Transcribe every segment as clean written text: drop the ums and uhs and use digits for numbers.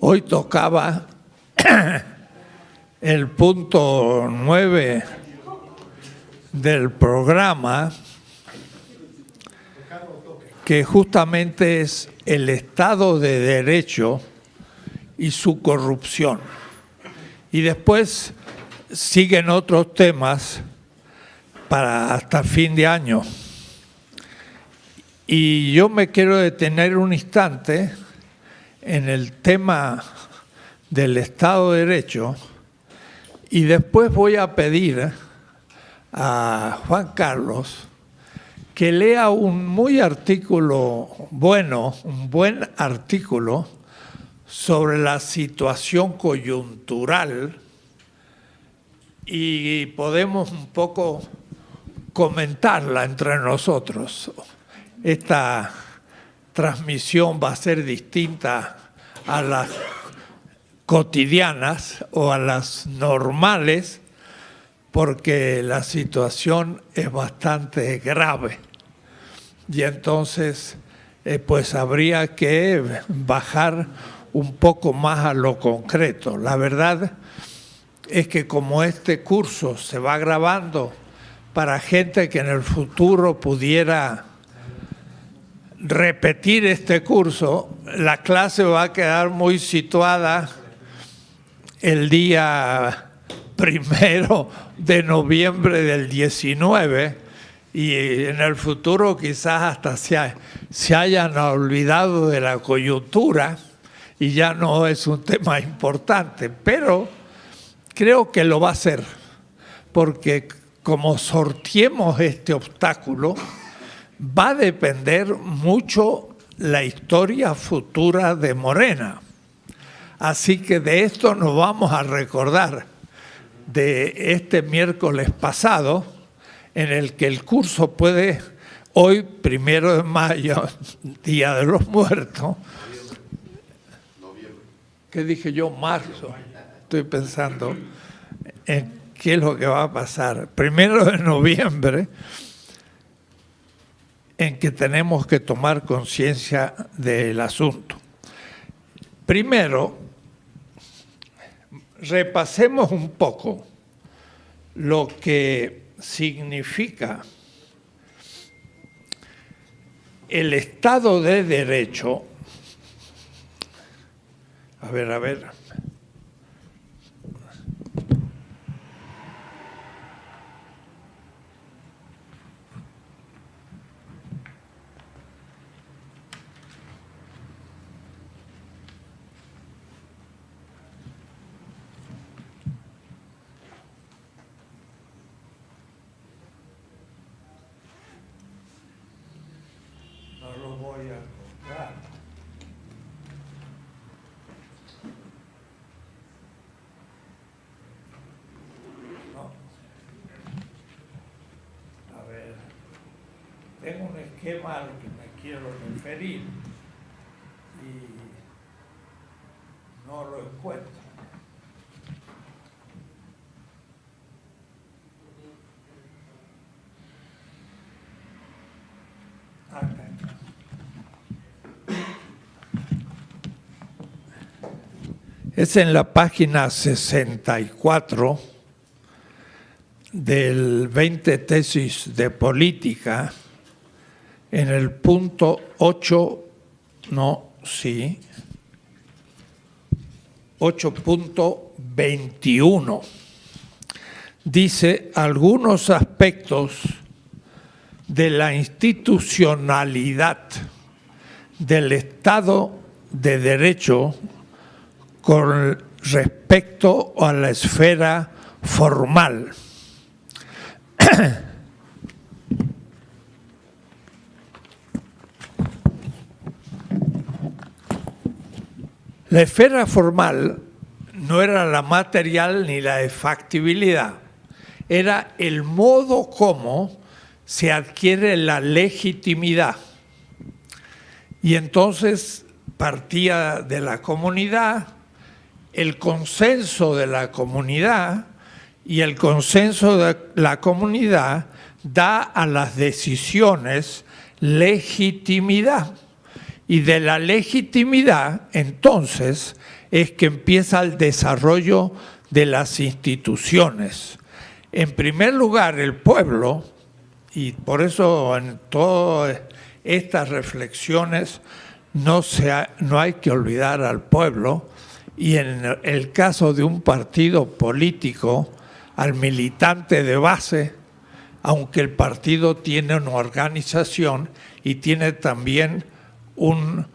Hoy tocaba el punto 9 del programa, que justamente es el Estado de Derecho y su corrupción. Y después siguen otros temas para hasta fin de año. Y yo me quiero detener un instante en el tema del Estado de Derecho y después voy a pedir a Juan Carlos que lea un buen artículo sobre la situación coyuntural y podemos un poco comentarla entre nosotros. Esta transmisión va a ser distinta a las cotidianas o a las normales porque la situación es bastante grave y entonces pues habría que bajar un poco más a lo concreto. La verdad es que como este curso se va grabando para gente que en el futuro pudiera repetir este curso, la clase va a quedar muy situada el día 1 de noviembre del 19 y en el futuro quizás hasta se hayan olvidado de la coyuntura y ya no es un tema importante, pero creo que lo va a ser, porque como sorteemos este obstáculo, va a depender mucho la historia futura de Morena. Así que de esto nos vamos a recordar de este miércoles pasado, en el que el curso puede, hoy, 1 de mayo, Día de los Muertos, ¿qué dije yo? Marzo. Estoy pensando en qué es lo que va a pasar. 1 de noviembre, en que tenemos que tomar conciencia del asunto. Primero, repasemos un poco lo que significa el Estado de Derecho. A ver. No lo voy a encontrar. No. A ver, tengo un esquema al que me quiero referir y no lo encuentro. Es en la página 64 del 20 tesis de política, en el punto 8.21. Dice: algunos aspectos de la institucionalidad del Estado de Derecho con respecto a la esfera formal. La esfera formal no era la material ni la de factibilidad, era el modo como se adquiere la legitimidad. Y entonces partía de la comunidad, el consenso de la comunidad, y el consenso de la comunidad da a las decisiones legitimidad. Y de la legitimidad, entonces, es que empieza el desarrollo de las instituciones. En primer lugar, el pueblo, y por eso en todas estas reflexiones no hay que olvidar al pueblo, y en el caso de un partido político, al militante de base, aunque el partido tiene una organización y tiene también una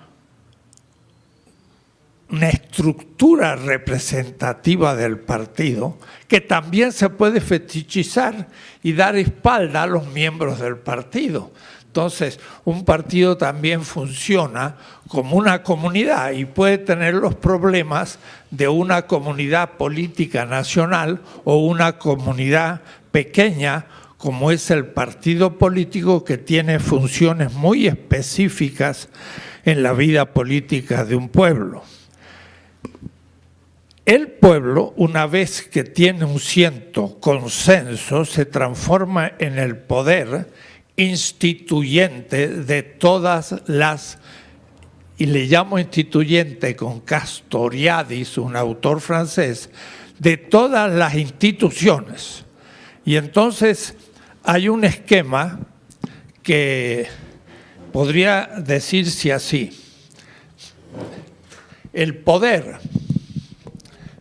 estructura representativa del partido que también se puede fetichizar y dar espalda a los miembros del partido. Entonces, un partido también funciona como una comunidad y puede tener los problemas de una comunidad política nacional o una comunidad pequeña, como es el partido político, que tiene funciones muy específicas en la vida política de un pueblo. El pueblo, una vez que tiene un cierto consenso, se transforma en el poder instituyente de todas las, y le llamo instituyente con Castoriadis, un autor francés, de todas las instituciones. Y entonces hay un esquema que podría decirse así: el poder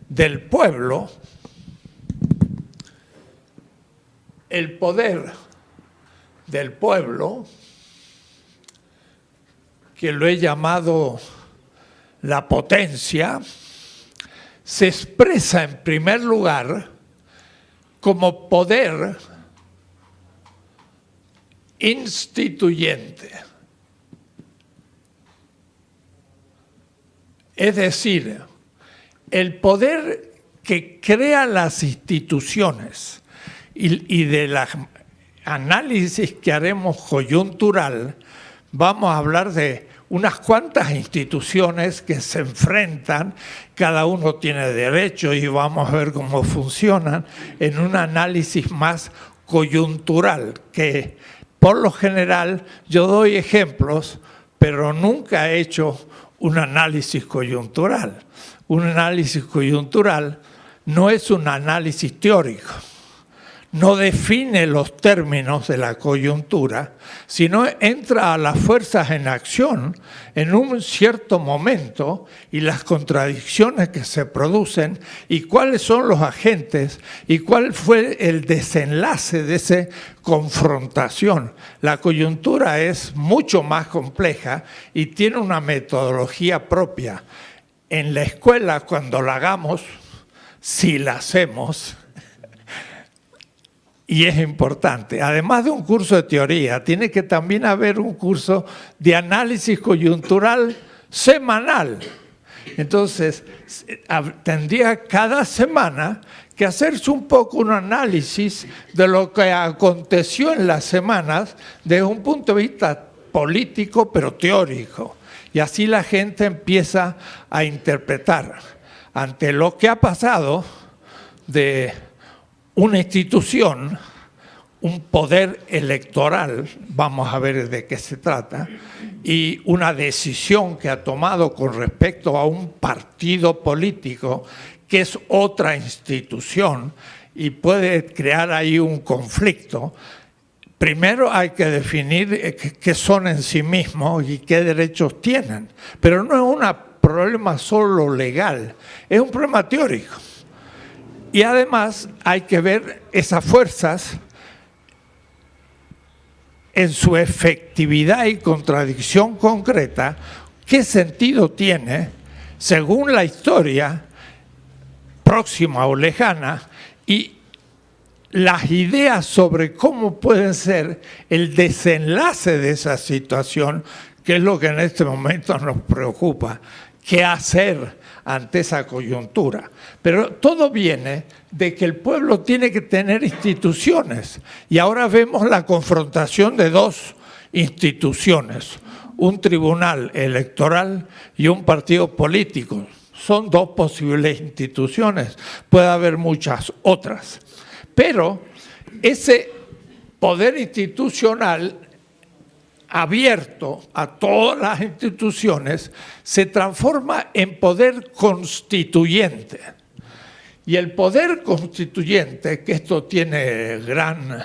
del pueblo, que lo he llamado la potencia, se expresa en primer lugar como poder instituyente. Es decir, el poder que crea las instituciones y de la análisis que haremos coyuntural, vamos a hablar de unas cuantas instituciones que se enfrentan, cada uno tiene derechos y vamos a ver cómo funcionan en un análisis más coyuntural, que por lo general yo doy ejemplos, pero nunca he hecho un análisis coyuntural. Un análisis coyuntural no es un análisis teórico, no define los términos de la coyuntura, sino entra a las fuerzas en acción en un cierto momento y las contradicciones que se producen y cuáles son los agentes y cuál fue el desenlace de esa confrontación. La coyuntura es mucho más compleja y tiene una metodología propia. En la escuela, cuando la hagamos, si la hacemos, y es importante, además de un curso de teoría, tiene que también haber un curso de análisis coyuntural semanal. Entonces, tendría cada semana que hacerse un poco un análisis de lo que aconteció en las semanas desde un punto de vista político, pero teórico. Y así la gente empieza a interpretar ante lo que ha pasado de una institución, un poder electoral, vamos a ver de qué se trata, y una decisión que ha tomado con respecto a un partido político que es otra institución y puede crear ahí un conflicto. Primero hay que definir qué son en sí mismos y qué derechos tienen, pero no es un problema solo legal, es un problema teórico. Y además hay que ver esas fuerzas en su efectividad y contradicción concreta, qué sentido tiene según la historia próxima o lejana y las ideas sobre cómo pueden ser el desenlace de esa situación, que es lo que en este momento nos preocupa, qué hacer ante esa coyuntura. Pero todo viene de que el pueblo tiene que tener instituciones y ahora vemos la confrontación de dos instituciones, un tribunal electoral y un partido político. Son dos posibles instituciones, puede haber muchas otras. Pero ese poder institucional abierto a todas las instituciones, se transforma en poder constituyente. Y el poder constituyente, que esto tiene gran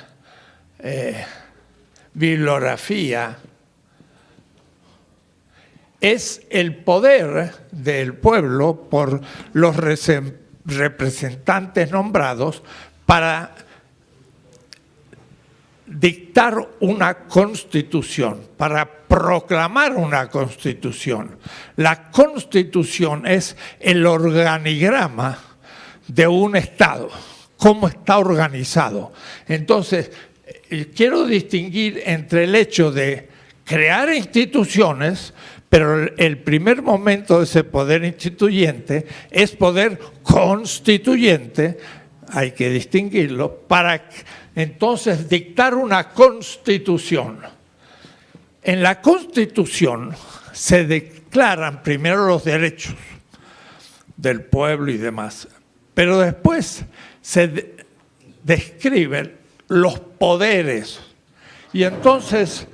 bibliografía, es el poder del pueblo por los representantes nombrados para dictar una constitución, para proclamar una constitución. La constitución es el organigrama de un Estado, cómo está organizado. Entonces, quiero distinguir entre el hecho de crear instituciones, pero el primer momento de ese poder instituyente es poder constituyente, hay que distinguirlo, para entonces dictar una constitución. En la constitución se declaran primero los derechos del pueblo y demás, pero después se describen los poderes. Y entonces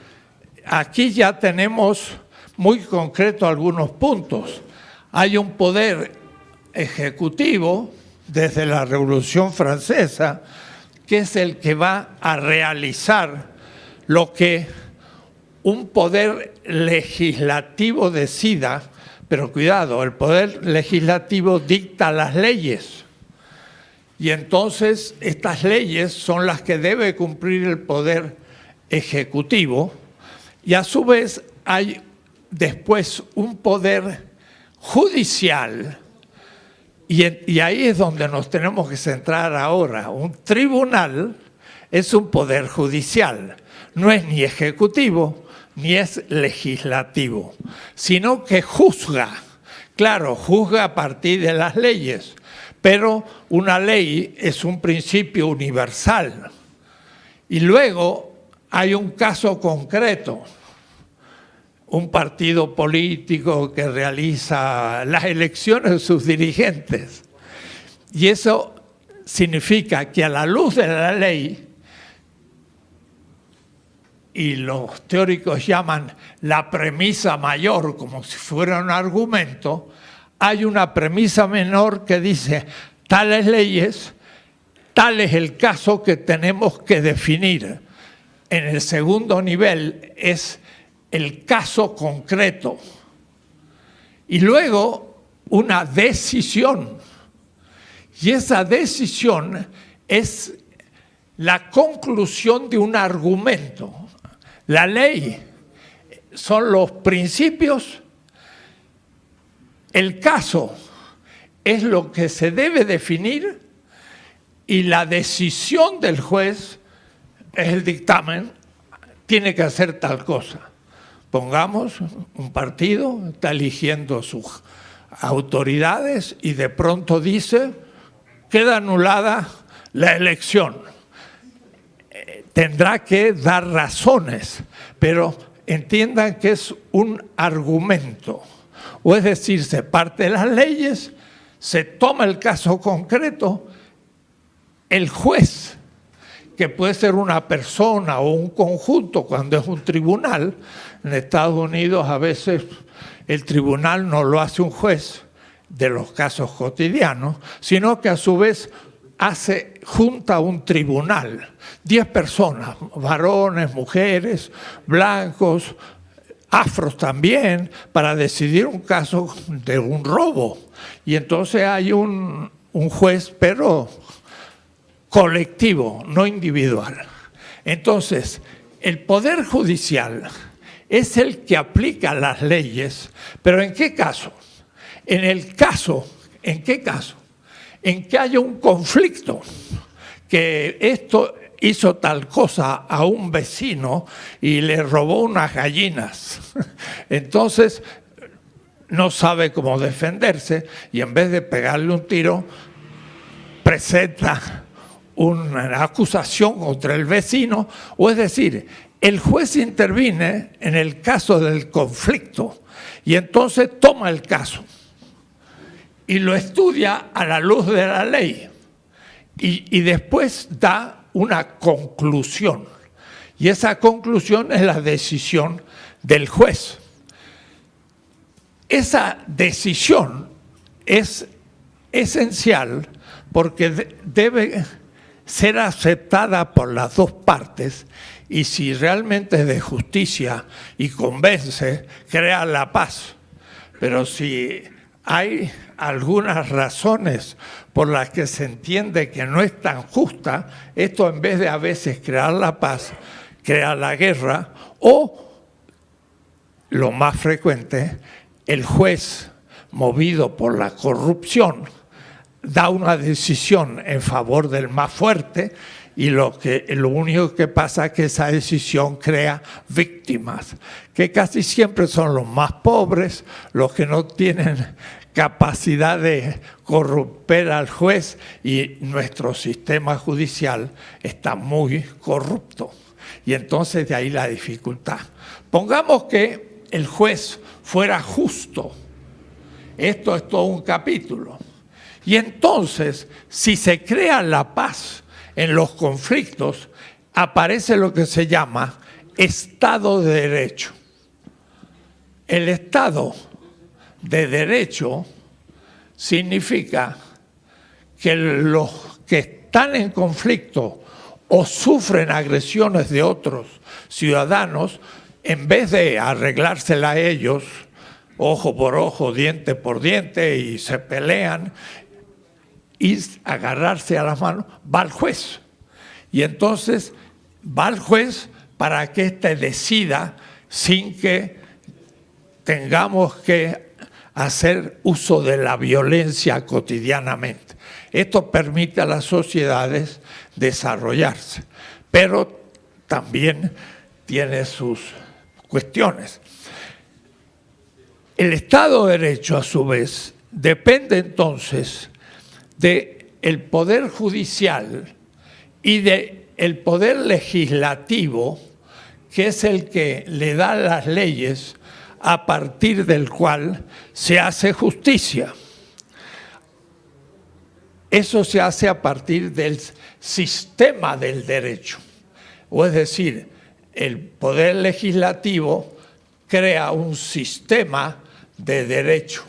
aquí ya tenemos muy concreto algunos puntos. Hay un poder ejecutivo desde la Revolución Francesa, que es el que va a realizar lo que un poder legislativo decida, pero cuidado, el poder legislativo dicta las leyes. Y entonces estas leyes son las que debe cumplir el poder ejecutivo, y a su vez hay después un poder judicial, y ahí es donde nos tenemos que centrar ahora. Un tribunal es un poder judicial, no es ni ejecutivo ni es legislativo, sino que juzga. Claro, juzga a partir de las leyes, pero una ley es un principio universal. Y luego hay un caso concreto. Un partido político que realiza las elecciones de sus dirigentes. Y eso significa que a la luz de la ley, y los teóricos llaman la premisa mayor como si fuera un argumento, hay una premisa menor que dice tales leyes, tal es el caso que tenemos que definir. En el segundo nivel es el caso concreto. Y luego una decisión. Y esa decisión es la conclusión de un argumento. La ley son los principios, el caso es lo que se debe definir y la decisión del juez es el dictamen, tiene que hacer tal cosa. Pongamos, un partido está eligiendo sus autoridades y de pronto dice, queda anulada la elección. Tendrá que dar razones, pero entiendan que es un argumento. O es decir, se parte de las leyes, se toma el caso concreto, el juez, que puede ser una persona o un conjunto cuando es un tribunal. En Estados Unidos a veces el tribunal no lo hace un juez de los casos cotidianos, sino que a su vez junta un tribunal, 10 personas, varones, mujeres, blancos, afros también, para decidir un caso de un robo. Y entonces hay un juez, pero colectivo, no individual. Entonces, el Poder Judicial es el que aplica las leyes, pero ¿en qué caso? ¿En qué caso? En que haya un conflicto, que esto hizo tal cosa a un vecino y le robó unas gallinas. Entonces, no sabe cómo defenderse y en vez de pegarle un tiro, presenta una acusación contra el vecino, o es decir, el juez interviene en el caso del conflicto y entonces toma el caso y lo estudia a la luz de la ley y después da una conclusión. Y esa conclusión es la decisión del juez. Esa decisión es esencial porque debe ser aceptada por las dos partes, y si realmente es de justicia y convence, crea la paz. Pero si hay algunas razones por las que se entiende que no es tan justa, esto en vez de a veces crear la paz, crea la guerra, o lo más frecuente, el juez, movido por la corrupción, da una decisión en favor del más fuerte, y lo único que pasa es que esa decisión crea víctimas, que casi siempre son los más pobres, los que no tienen capacidad de corromper al juez, y nuestro sistema judicial está muy corrupto. Y entonces de ahí la dificultad. Pongamos que el juez fuera justo. Esto es todo un capítulo. Y entonces, si se crea la paz en los conflictos, aparece lo que se llama Estado de Derecho. El Estado de Derecho significa que los que están en conflicto o sufren agresiones de otros ciudadanos, en vez de arreglársela a ellos, ojo por ojo, diente por diente, y se pelean, y agarrarse a las manos, va al juez. Y entonces va al juez para que éste decida sin que tengamos que hacer uso de la violencia cotidianamente. Esto permite a las sociedades desarrollarse, pero también tiene sus cuestiones. El Estado de Derecho, a su vez, depende entonces del poder judicial y del poder legislativo, que es el que le da las leyes a partir del cual se hace justicia. Eso se hace a partir del sistema del derecho. O es decir, el poder legislativo crea un sistema de derecho,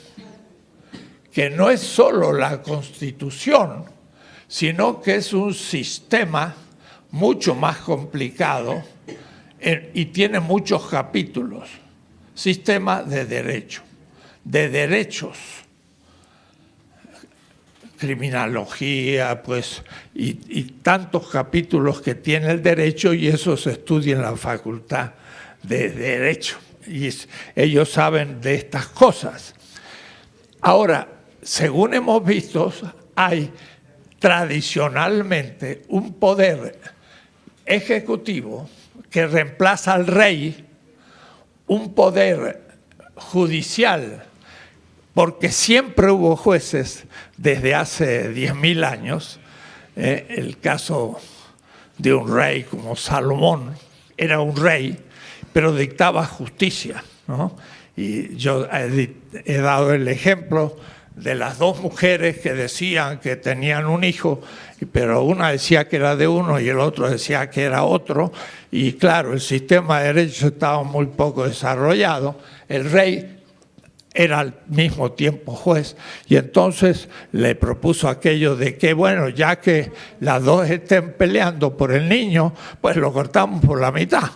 que no es solo la Constitución, sino que es un sistema mucho más complicado y tiene muchos capítulos. Sistema de derecho, de derechos, criminología, pues, y tantos capítulos que tiene el derecho, y eso se estudia en la Facultad de Derecho. Y ellos saben de estas cosas. Ahora, según hemos visto, hay tradicionalmente un poder ejecutivo que reemplaza al rey, un poder judicial, porque siempre hubo jueces desde hace 10.000 años. El caso de un rey como Salomón, era un rey, pero dictaba justicia, ¿no? Y yo he dado el ejemplo de las dos mujeres que decían que tenían un hijo, pero una decía que era de uno y el otro decía que era otro, y claro, el sistema de derecho estaba muy poco desarrollado. El rey era al mismo tiempo juez, y entonces le propuso aquello de que, bueno, ya que las dos estén peleando por el niño, pues lo cortamos por la mitad.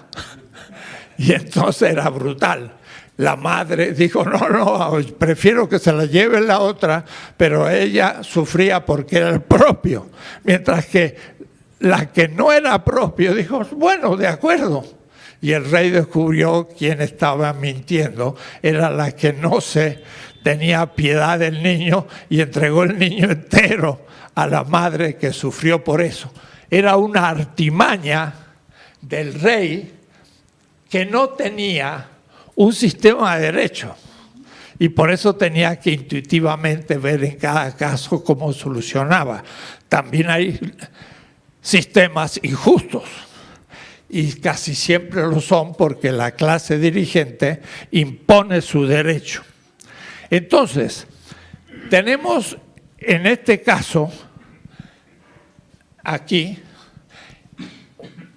Y entonces era brutal. La madre dijo, no, prefiero que se la lleve la otra, pero ella sufría porque era el propio. Mientras que la que no era propio dijo, bueno, de acuerdo. Y el rey descubrió quién estaba mintiendo. Era la que no se tenía piedad del niño y entregó el niño entero a la madre, que sufrió por eso. Era una artimaña del rey que no tenía un sistema de derecho, y por eso tenía que intuitivamente ver en cada caso cómo solucionaba. También hay sistemas injustos, y casi siempre lo son porque la clase dirigente impone su derecho. Entonces, tenemos en este caso aquí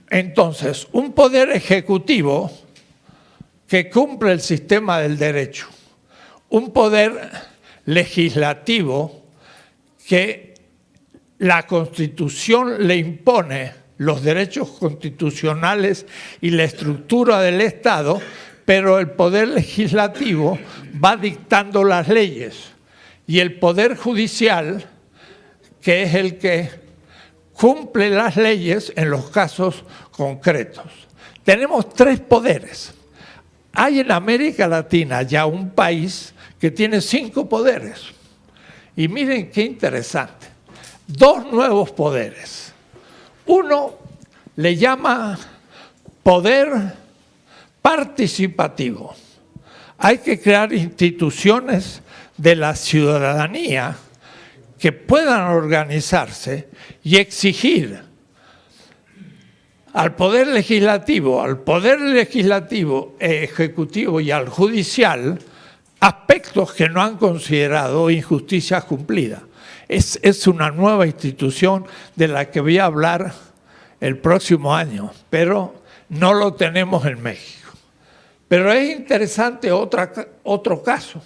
Entonces, un poder ejecutivo que cumple el sistema del derecho, un poder legislativo que la Constitución le impone los derechos constitucionales y la estructura del Estado, pero el poder legislativo va dictando las leyes y el poder judicial, que es el que cumple las leyes en los casos concretos. Tenemos tres poderes. Hay en América Latina ya un país que tiene 5 poderes. Y miren qué interesante. 2 nuevos poderes. Uno le llama poder participativo. Hay que crear instituciones de la ciudadanía que puedan organizarse y exigir al Poder Legislativo, Ejecutivo y al Judicial aspectos que no han considerado injusticias cumplidas. Es una nueva institución de la que voy a hablar el próximo año, pero no lo tenemos en México. Pero es interesante otro caso.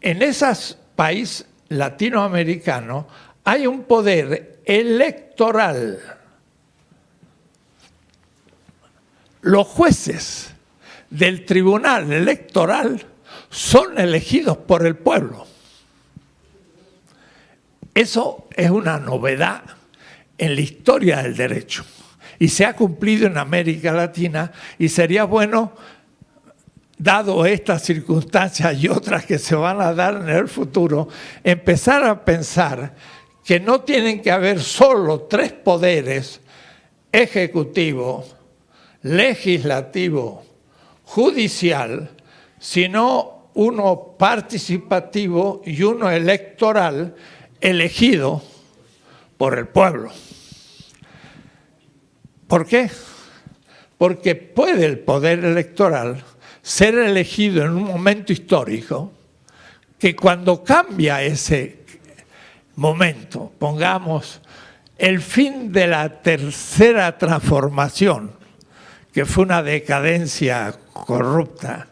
En esos países latinoamericanos hay un poder electoral. Los jueces del Tribunal Electoral son elegidos por el pueblo. Eso es una novedad en la historia del derecho y se ha cumplido en América Latina y sería bueno, dado estas circunstancias y otras que se van a dar en el futuro, empezar a pensar que no tienen que haber solo 3 poderes: ejecutivo, legislativo, judicial, sino uno participativo y uno electoral elegido por el pueblo. ¿Por qué? Porque puede el poder electoral ser elegido en un momento histórico que cuando cambia ese momento, pongamos el fin de la tercera transformación, que fue una decadencia corrupta,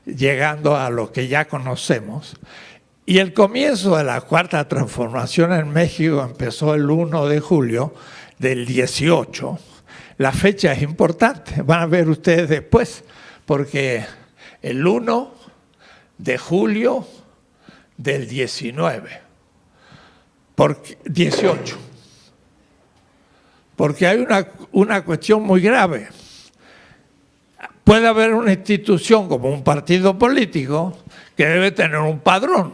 llegando a lo que ya conocemos, y el comienzo de la cuarta transformación en México empezó el 1 de julio del 18. La fecha es importante, van a ver ustedes después, porque el 1 de julio del 18. Porque hay una cuestión muy grave. Puede haber una institución como un partido político que debe tener un padrón.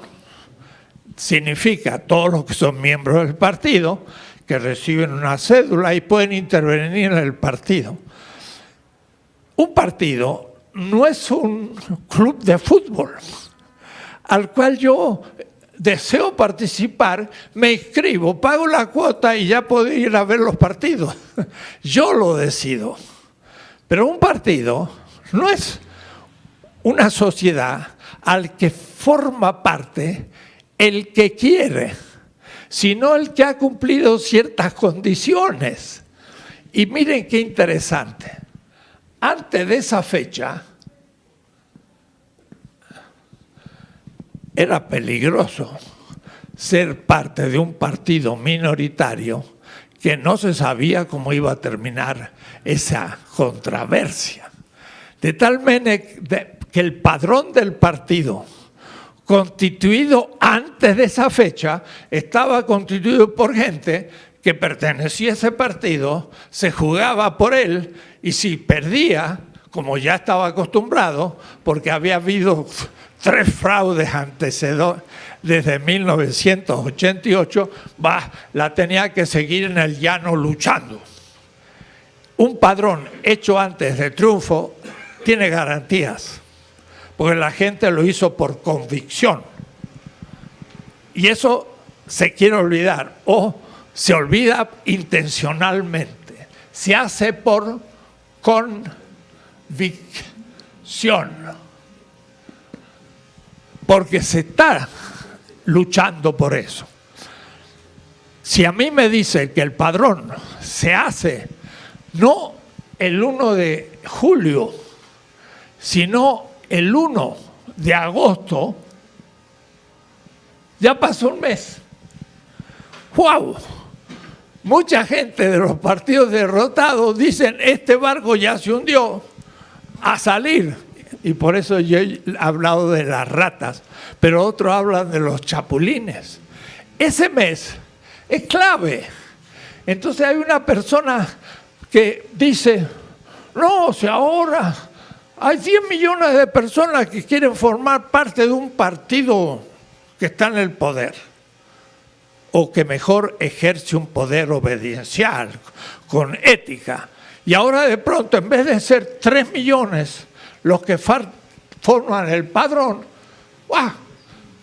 Significa todos los que son miembros del partido que reciben una cédula y pueden intervenir en el partido. Un partido no es un club de fútbol al cual yo deseo participar, me inscribo, pago la cuota y ya puedo ir a ver los partidos. Yo lo decido. Pero un partido no es una sociedad al que forma parte el que quiere, sino el que ha cumplido ciertas condiciones. Y miren qué interesante. Antes de esa fecha, era peligroso ser parte de un partido minoritario que no se sabía cómo iba a terminar esa controversia. De tal manera que el padrón del partido, constituido antes de esa fecha, estaba constituido por gente que pertenecía a ese partido, se jugaba por él y si perdía, como ya estaba acostumbrado, porque había habido 3 fraudes antecedentes desde 1988, la tenía que seguir en el llano luchando. Un padrón hecho antes de triunfo tiene garantías, porque la gente lo hizo por convicción. Y eso se quiere olvidar, o se olvida intencionalmente. Se hace por convicción, porque se está luchando por eso. Si a mí me dicen que el padrón se hace no el 1 de julio, sino el 1 de agosto, ya pasó un mes. ¡Wow! Mucha gente de los partidos derrotados dicen, este barco ya se hundió, a salir. Y por eso yo he hablado de las ratas, pero otros hablan de los chapulines. Ese mes es clave. Entonces hay una persona que dice, no, si ahora hay 100 millones de personas que quieren formar parte de un partido que está en el poder, o que mejor ejerce un poder obediencial, con ética. Y ahora de pronto, en vez de ser 3 millones los que forman el padrón, ¡guau!,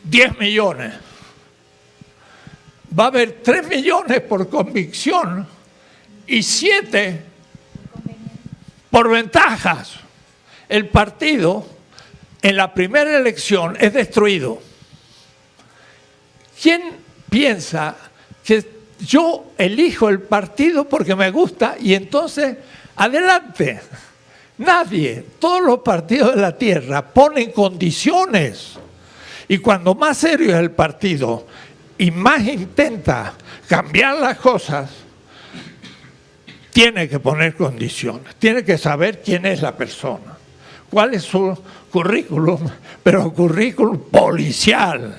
10 millones. Va a haber 3 millones por convicción y 7 por ventajas. El partido en la primera elección es destruido. ¿Quién piensa que yo elijo el partido porque me gusta y entonces adelante? Nadie. Todos los partidos de la tierra ponen condiciones. Y cuando más serio es el partido y más intenta cambiar las cosas, tiene que poner condiciones. Tiene que saber quién es la persona, cuál es su currículum, pero currículum policial.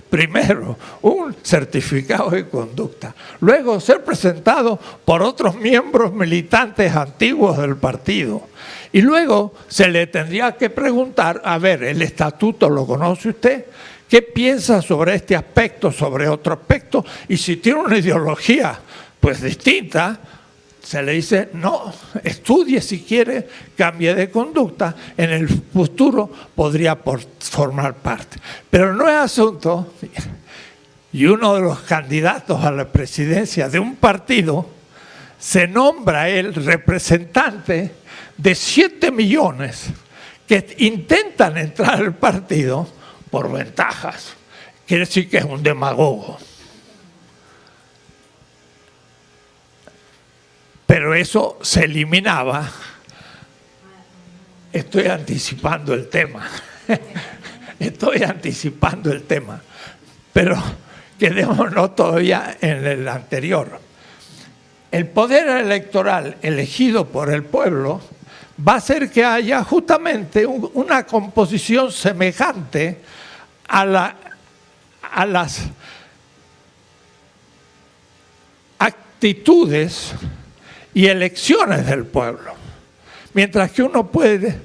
Primero, un certificado de conducta. Luego, ser presentado por otros miembros militantes antiguos del partido. Y luego se le tendría que preguntar, a ver, ¿el estatuto lo conoce usted? ¿Qué piensa sobre este aspecto, sobre otro aspecto? Y si tiene una ideología pues distinta, se le dice, no, estudie si quiere, cambie de conducta, en el futuro podría formar parte. Pero no es asunto, y uno de los candidatos a la presidencia de un partido se nombra el representante de 7 millones que intentan entrar al partido por ventajas. Quiere decir que es un demagogo. Pero eso se eliminaba. Estoy anticipando el tema. Estoy anticipando el tema. Pero quedémonos todavía en el anterior. El poder electoral elegido por el pueblo va a hacer que haya justamente una composición semejante a las actitudes y elecciones del pueblo. Mientras que uno puede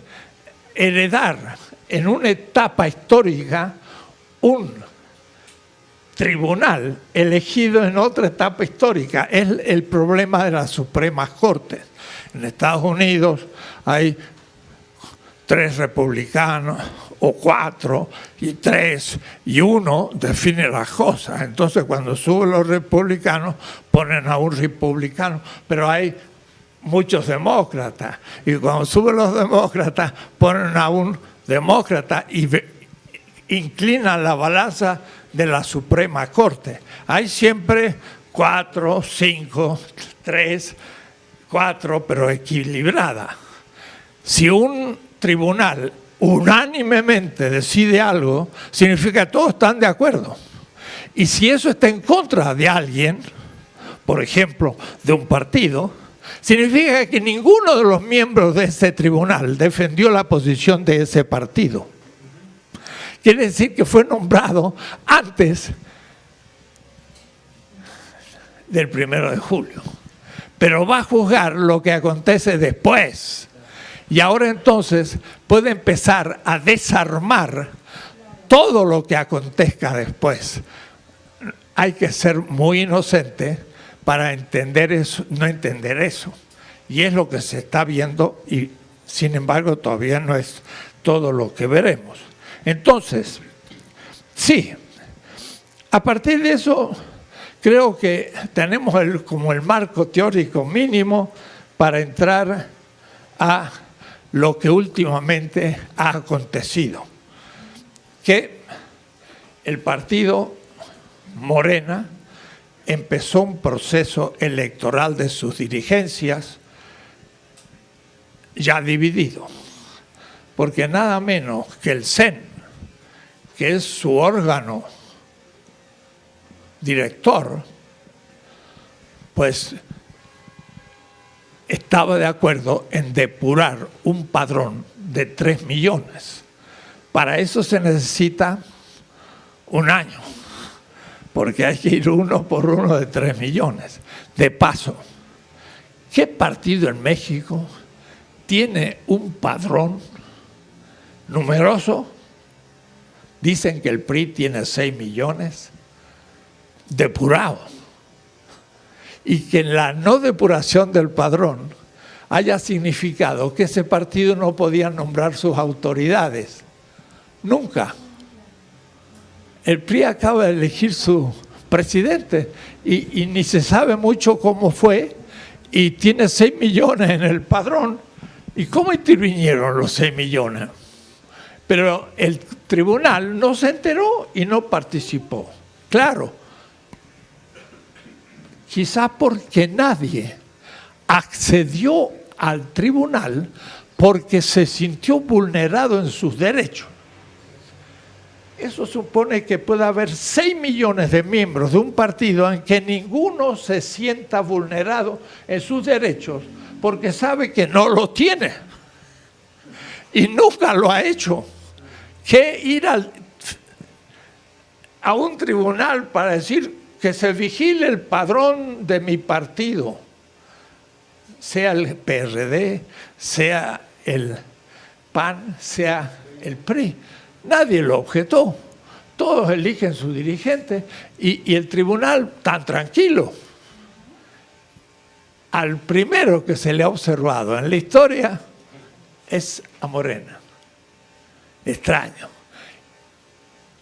heredar en una etapa histórica un tribunal elegido en otra etapa histórica. Es el problema de las Supremas Cortes. En Estados Unidos hay 3 republicanos, o 4, y 3, y 1 define las cosas. Entonces, cuando suben los republicanos, ponen a un republicano, pero hay muchos demócratas. Y cuando suben los demócratas, ponen a un demócrata y inclinan la balanza de la Suprema Corte. Hay siempre 4, 5, 3, 4, pero equilibrada. Si un tribunal unánimemente decide algo, significa que todos están de acuerdo. Y si eso está en contra de alguien, por ejemplo, de un partido, significa que ninguno de los miembros de ese tribunal defendió la posición de ese partido. Quiere decir que fue nombrado antes del 1 de julio. Pero va a juzgar lo que acontece después. Y ahora entonces puede empezar a desarmar todo lo que acontezca después. Hay que ser muy inocente para entender eso, no entender eso. Y es lo que se está viendo y sin embargo todavía no es todo lo que veremos. Entonces, sí, a partir de eso creo que tenemos como el marco teórico mínimo para entrar a lo que últimamente ha acontecido. Que el partido Morena empezó un proceso electoral de sus dirigencias ya dividido, porque nada menos que el CEN, que es su órgano director, pues estaba de acuerdo en depurar un padrón de 3 millones. Para eso se necesita un año, porque hay que ir uno por uno de 3 millones. De paso, ¿qué partido en México tiene un padrón numeroso? Dicen que el PRI tiene 6 millones depurados, y que en la no depuración del padrón haya significado que ese partido no podía nombrar sus autoridades. Nunca. El PRI acaba de elegir su presidente y ni se sabe mucho cómo fue, y tiene 6 millones en el padrón. ¿Y cómo intervinieron los 6 millones? Pero el tribunal no se enteró y no participó. Claro, quizás porque nadie accedió al tribunal porque se sintió vulnerado en sus derechos. Eso supone que puede haber 6 millones de miembros de un partido en que ninguno se sienta vulnerado en sus derechos porque sabe que no lo tiene y nunca lo ha hecho. ¿Qué ir a un tribunal para decir que se vigile el padrón de mi partido, sea el PRD, sea el PAN, sea el PRI? Nadie lo objetó. Todos eligen su dirigente y el tribunal tan tranquilo. Al primero que se le ha observado en la historia es a Morena. Extraño.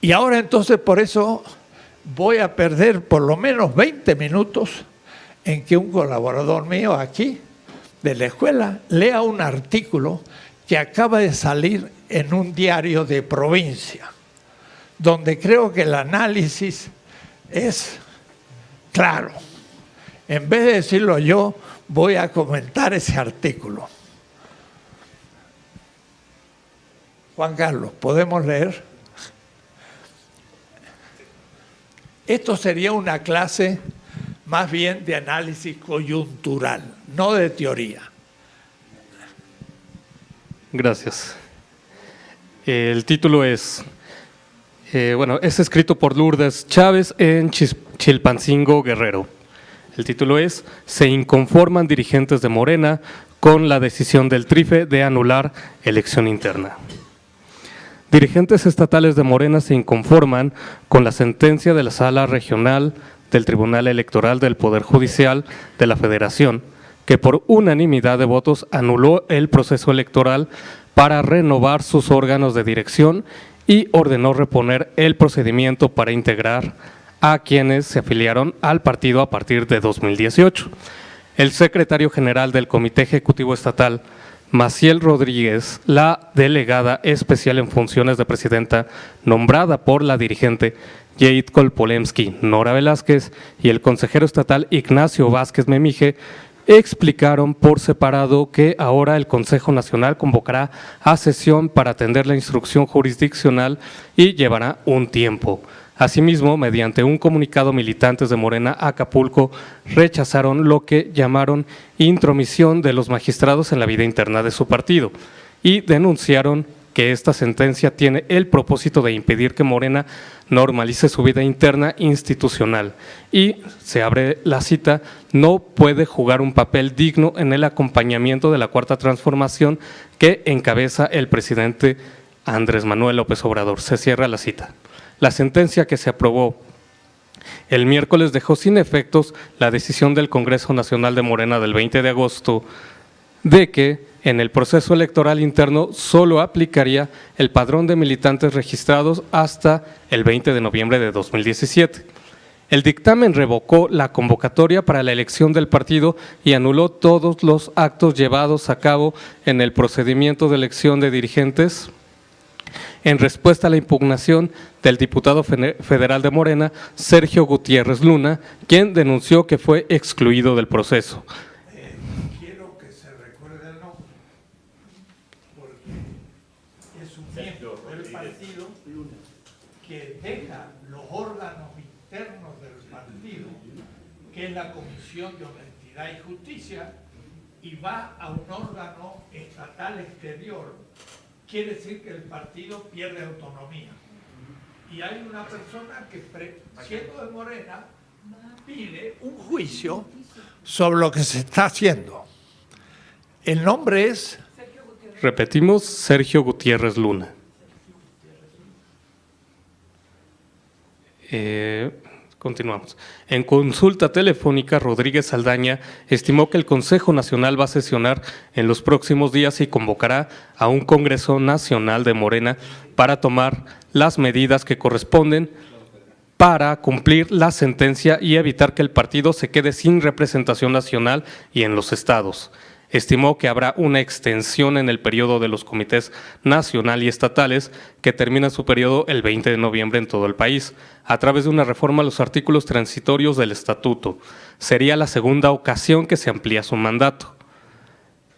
Y ahora entonces por eso voy a perder por lo menos 20 minutos en que un colaborador mío aquí de la escuela lea un artículo que acaba de salir en un diario de provincia, donde creo que el análisis es claro. En vez de decirlo yo, voy a comentar ese artículo. Juan Carlos, ¿podemos leer? Esto sería una clase más bien de análisis coyuntural, no de teoría. Gracias. El título es escrito por Lourdes Chávez en Chilpancingo, Guerrero. El título es: Se inconforman dirigentes de Morena con la decisión del TRIFE de anular elección interna. Dirigentes estatales de Morena se inconforman con la sentencia de la Sala Regional del Tribunal Electoral del Poder Judicial de la Federación, que por unanimidad de votos anuló el proceso electoral para renovar sus órganos de dirección y ordenó reponer el procedimiento para integrar a quienes se afiliaron al partido a partir de 2018. El secretario general del Comité Ejecutivo Estatal, Maciel Rodríguez, la delegada especial en funciones de presidenta nombrada por la dirigente Jade Kolpolemsky, Nora Velázquez, y el consejero estatal Ignacio Vázquez Memije, explicaron por separado que ahora el Consejo Nacional convocará a sesión para atender la instrucción jurisdiccional y llevará un tiempo. Asimismo, mediante un comunicado, militantes de Morena Acapulco rechazaron lo que llamaron intromisión de los magistrados en la vida interna de su partido y denunciaron que esta sentencia tiene el propósito de impedir que Morena normalice su vida interna institucional y, se abre la cita, no puede jugar un papel digno en el acompañamiento de la Cuarta Transformación que encabeza el presidente Andrés Manuel López Obrador. Se cierra la cita. La sentencia que se aprobó el miércoles dejó sin efectos la decisión del Congreso Nacional de Morena del 20 de agosto de que en el proceso electoral interno solo aplicaría el padrón de militantes registrados hasta el 20 de noviembre de 2017. El dictamen revocó la convocatoria para la elección del partido y anuló todos los actos llevados a cabo en el procedimiento de elección de dirigentes en respuesta a la impugnación del diputado federal de Morena, Sergio Gutiérrez Luna, quien denunció que fue excluido del proceso. Quiero que se recuerde el nombre. porque es un miembro del partido que deja los órganos internos del partido, que es la Comisión de Honestidad y Justicia, y va a un órgano estatal exterior. Quiere decir que el partido pierde autonomía. Y hay una persona que, siendo de Morena, pide un juicio sobre lo que se está haciendo. El nombre es... Repetimos, Sergio Gutiérrez Luna. Continuamos. En consulta telefónica, Rodríguez Saldaña estimó que el Consejo Nacional va a sesionar en los próximos días y convocará a un Congreso Nacional de Morena para tomar las medidas que corresponden para cumplir la sentencia y evitar que el partido se quede sin representación nacional y en los estados. Estimó que habrá una extensión en el periodo de los comités nacional y estatales que termina su periodo el 20 de noviembre en todo el país, a través de una reforma a los artículos transitorios del estatuto. Sería la segunda ocasión que se amplía su mandato.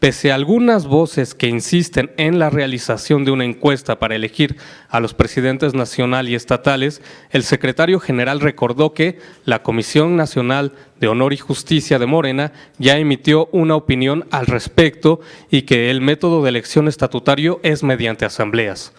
Pese a algunas voces que insisten en la realización de una encuesta para elegir a los presidentes nacional y estatales, el secretario general recordó que la Comisión Nacional de Honor y Justicia de Morena ya emitió una opinión al respecto y que el método de elección estatutario es mediante asambleas.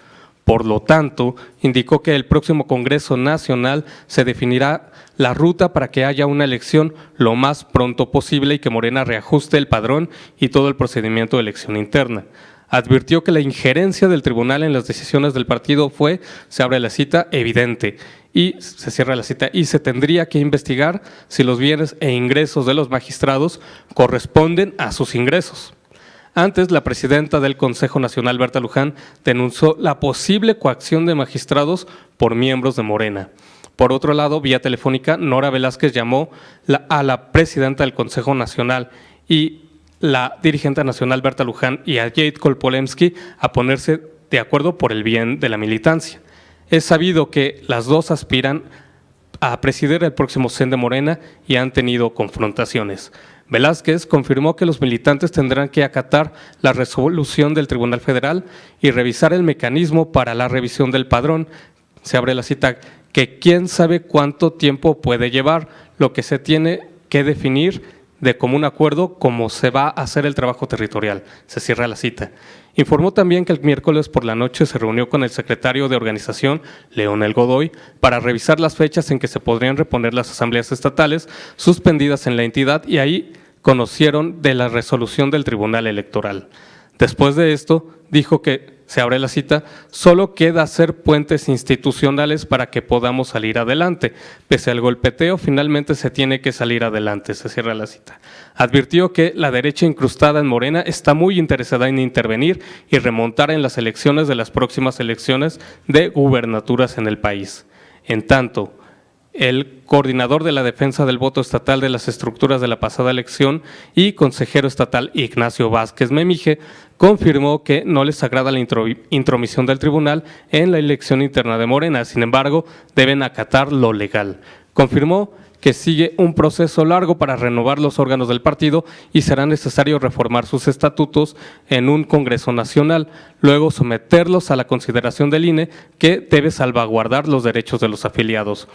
Por lo tanto, indicó que el próximo Congreso Nacional se definirá la ruta para que haya una elección lo más pronto posible y que Morena reajuste el padrón y todo el procedimiento de elección interna. Advirtió que la injerencia del tribunal en las decisiones del partido fue, se abre la cita, evidente, y se cierra la cita, y se tendría que investigar si los bienes e ingresos de los magistrados corresponden a sus ingresos. Antes, la presidenta del Consejo Nacional, Berta Luján, denunció la posible coacción de magistrados por miembros de Morena. Por otro lado, vía telefónica, Nora Velázquez llamó a la presidenta del Consejo Nacional y la dirigente nacional Berta Luján y a Jade Kolpolemsky a ponerse de acuerdo por el bien de la militancia. Es sabido que las dos aspiran a presidir el próximo CEN de Morena y han tenido confrontaciones. Velázquez confirmó que los militantes tendrán que acatar la resolución del Tribunal Federal y revisar el mecanismo para la revisión del padrón. Se abre la cita, que quién sabe cuánto tiempo puede llevar, lo que se tiene que definir de común acuerdo cómo se va a hacer el trabajo territorial. Se cierra la cita. Informó también que el miércoles por la noche se reunió con el secretario de organización, Leonel Godoy, para revisar las fechas en que se podrían reponer las asambleas estatales suspendidas en la entidad y ahí conocieron de la resolución del Tribunal Electoral. Después de esto, dijo que, se abre la cita, solo queda hacer puentes institucionales para que podamos salir adelante. Pese al golpeteo, finalmente se tiene que salir adelante, se cierra la cita. Advirtió que la derecha incrustada en Morena está muy interesada en intervenir y remontar en las elecciones de las próximas elecciones de gubernaturas en el país. En tanto, el coordinador de la defensa del voto estatal de las estructuras de la pasada elección y consejero estatal Ignacio Vázquez Memije confirmó que no les agrada la intromisión del tribunal en la elección interna de Morena, sin embargo, deben acatar lo legal. Confirmó que sigue un proceso largo para renovar los órganos del partido y será necesario reformar sus estatutos en un Congreso Nacional, luego someterlos a la consideración del INE, que debe salvaguardar los derechos de los afiliados.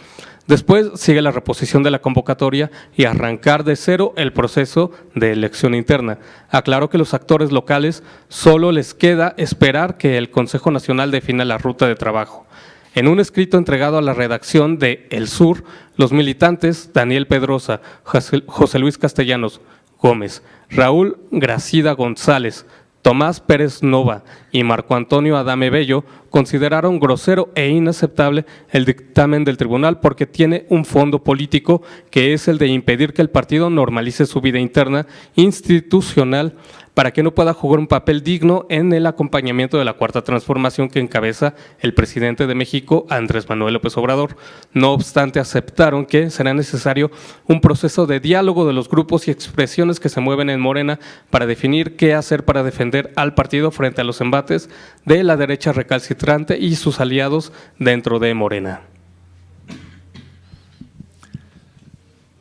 Después sigue la reposición de la convocatoria y arrancar de cero el proceso de elección interna. Aclaró que los actores locales solo les queda esperar que el Consejo Nacional defina la ruta de trabajo. En un escrito entregado a la redacción de El Sur, los militantes Daniel Pedrosa, José Luis Castellanos Gómez, Raúl Gracida González, Tomás Pérez Nova y Marco Antonio Adame Bello consideraron grosero e inaceptable el dictamen del tribunal porque tiene un fondo político que es el de impedir que el partido normalice su vida interna institucional para que no pueda jugar un papel digno en el acompañamiento de la Cuarta Transformación que encabeza el presidente de México, Andrés Manuel López Obrador. No obstante, aceptaron que será necesario un proceso de diálogo de los grupos y expresiones que se mueven en Morena para definir qué hacer para defender al partido frente a los embates de la derecha recalcitrante y sus aliados dentro de Morena.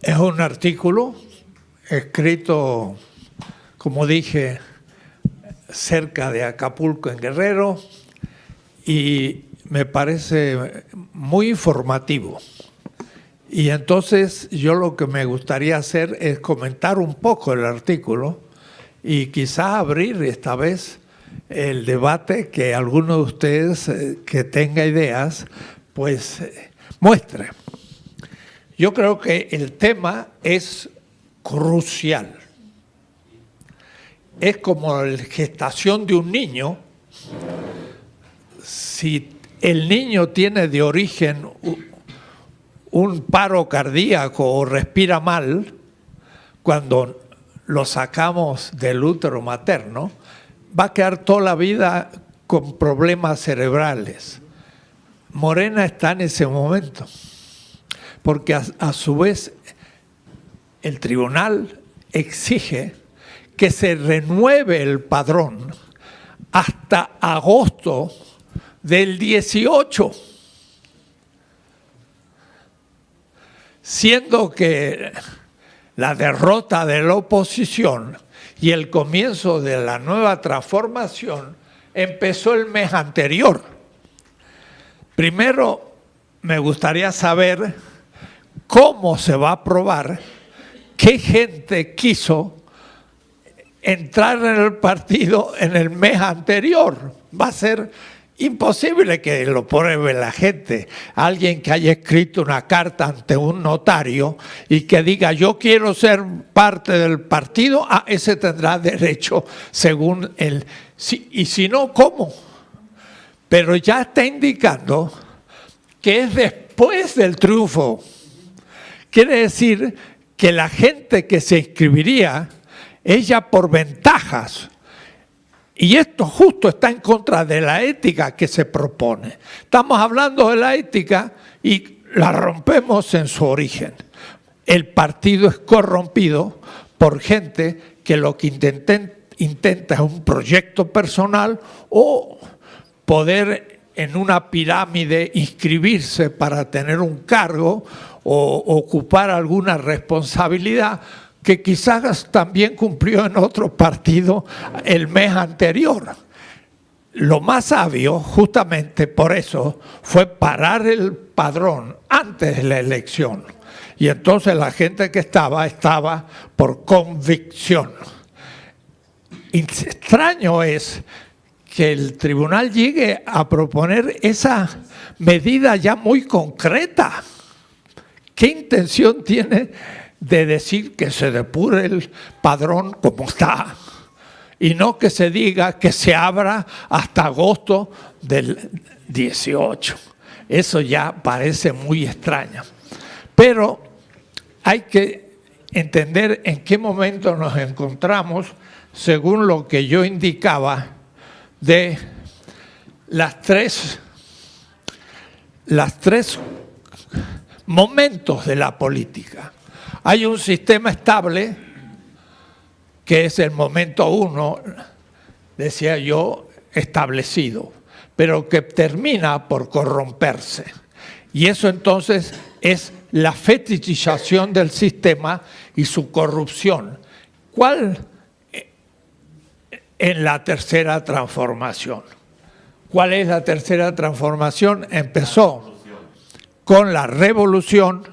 Es un artículo escrito, como dije, cerca de Acapulco, en Guerrero, y me parece muy informativo. Y entonces yo lo que me gustaría hacer es comentar un poco el artículo y quizás abrir esta vez el debate que alguno de ustedes que tenga ideas, pues muestre. Yo creo que el tema es crucial. Es como la gestación de un niño. Si el niño tiene de origen un paro cardíaco o respira mal, cuando lo sacamos del útero materno, va a quedar toda la vida con problemas cerebrales. Morena está en ese momento, porque a su vez el tribunal exige que se renueve el padrón hasta agosto del 18, siendo que la derrota de la oposición y el comienzo de la nueva transformación empezó el mes anterior. Primero, me gustaría saber cómo se va a aprobar, qué gente quiso entrar en el partido en el mes anterior. Va a ser imposible que lo pruebe la gente. Alguien que haya escrito una carta ante un notario y que diga yo quiero ser parte del partido, ese tendrá derecho según él. Y si no, ¿cómo? Pero ya está indicando que es después del triunfo. Quiere decir que la gente que se inscribiría es ya por ventajas. Y esto justo está en contra de la ética que se propone. Estamos hablando de la ética y la rompemos en su origen. El partido es corrompido por gente que lo que intenta es un proyecto personal o poder en una pirámide inscribirse para tener un cargo o ocupar alguna responsabilidad que quizás también cumplió en otro partido el mes anterior. Lo más sabio, justamente por eso, fue parar el padrón antes de la elección. Y entonces la gente que estaba por convicción. Extraño es que el tribunal llegue a proponer esa medida ya muy concreta. ¿Qué intención tiene de decir que se depure el padrón como está y no que se diga que se abra hasta agosto del 18? Eso ya parece muy extraño. Pero hay que entender en qué momento nos encontramos según lo que yo indicaba de las tres momentos de la política. Hay un sistema estable que es el momento 1, decía yo, establecido, pero que termina por corromperse. Y eso entonces es la fetichización del sistema y su corrupción. ¿Cuál en la tercera transformación? ¿Cuál es la tercera transformación? Empezó con la revolución,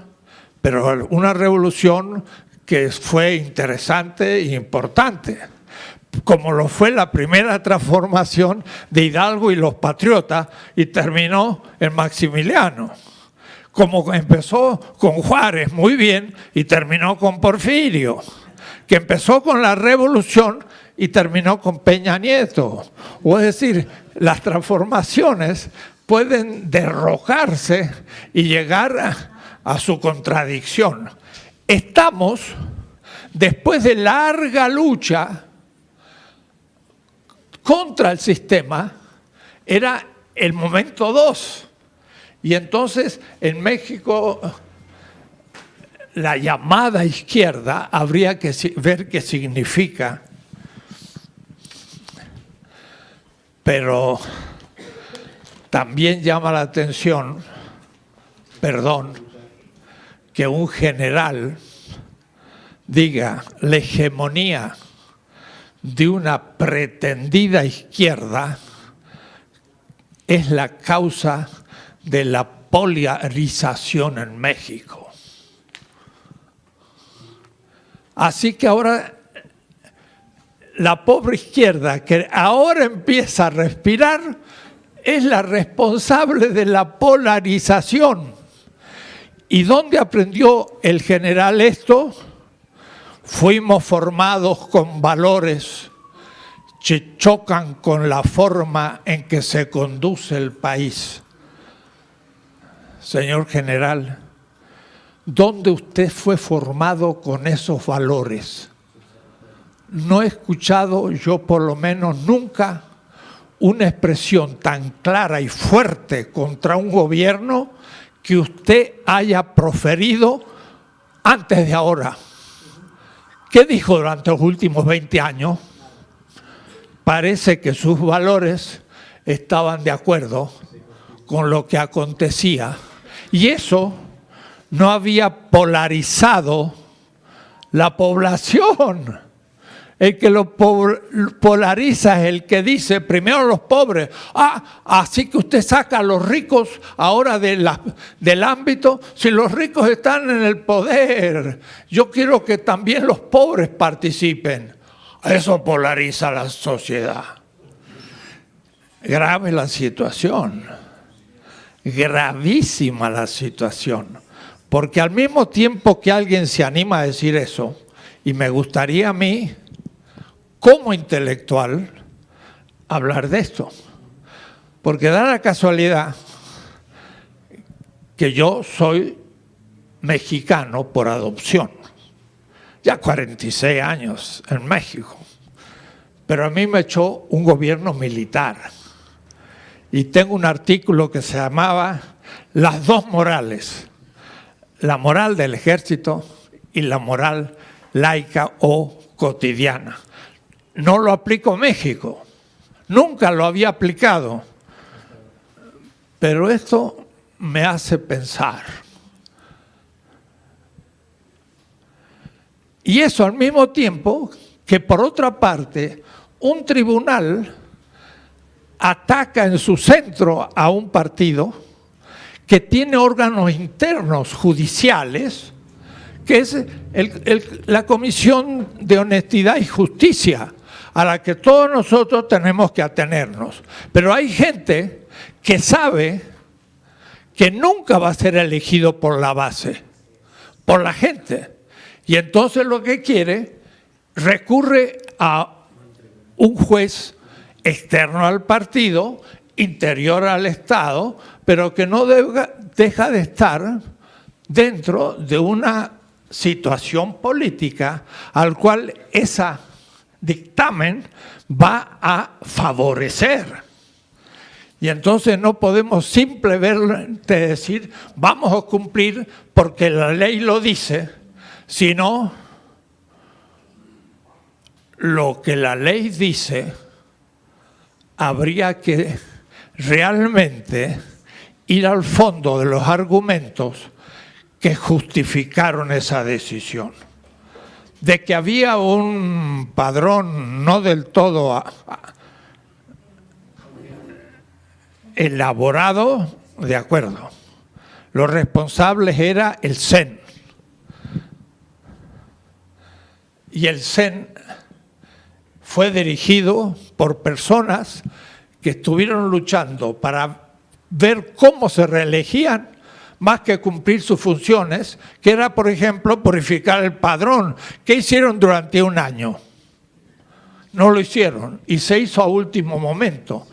pero una revolución que fue interesante e importante, como lo fue la primera transformación de Hidalgo y los patriotas y terminó en Maximiliano, como empezó con Juárez muy bien y terminó con Porfirio, que empezó con la revolución y terminó con Peña Nieto. O es decir, las transformaciones pueden derrocarse y llegar a su contradicción. Estamos, después de larga lucha contra el sistema, era el momento 2. Y entonces en México la llamada izquierda habría que ver qué significa. Pero también llama la atención, que un general diga la hegemonía de una pretendida izquierda es la causa de la polarización en México. Así que ahora la pobre izquierda, que ahora empieza a respirar, es la responsable de la polarización. ¿Y dónde aprendió el general esto? Fuimos formados con valores que chocan con la forma en que se conduce el país. Señor general, ¿dónde usted fue formado con esos valores? No he escuchado yo por lo menos nunca una expresión tan clara y fuerte contra un gobierno que usted haya proferido antes de ahora. ¿Qué dijo durante los últimos 20 años? Parece que sus valores estaban de acuerdo con lo que acontecía. Y eso no había polarizado la población. El que lo polariza es el que dice, primero los pobres, así que usted saca a los ricos ahora del ámbito, si los ricos están en el poder, yo quiero que también los pobres participen. Eso polariza la sociedad. Grave la situación, gravísima la situación, porque al mismo tiempo que alguien se anima a decir eso, y me gustaría a mí, como intelectual, hablar de esto. Porque da la casualidad que yo soy mexicano por adopción. Ya 46 años en México. Pero a mí me echó un gobierno militar. Y tengo un artículo que se llamaba Las dos morales. La moral del ejército y la moral laica o cotidiana. No lo aplico en México, nunca lo había aplicado, pero esto me hace pensar. Y eso al mismo tiempo que por otra parte un tribunal ataca en su centro a un partido que tiene órganos internos judiciales, que es la Comisión de Honestidad y Justicia, a la que todos nosotros tenemos que atenernos. Pero hay gente que sabe que nunca va a ser elegido por la base, por la gente. Y entonces lo que quiere, recurre a un juez externo al partido, interior al Estado, pero que no deja de estar dentro de una situación política al cual esa dictamen va a favorecer. Y entonces no podemos simplemente decir vamos a cumplir porque la ley lo dice, sino lo que la ley dice habría que realmente ir al fondo de los argumentos que justificaron esa decisión. De que había un padrón no del todo elaborado, de acuerdo. Los responsables era el CEN. Y el CEN fue dirigido por personas que estuvieron luchando para ver cómo se reelegían, más que cumplir sus funciones, que era, por ejemplo, purificar el padrón. ¿Qué hicieron durante un año? No lo hicieron y se hizo a último momento.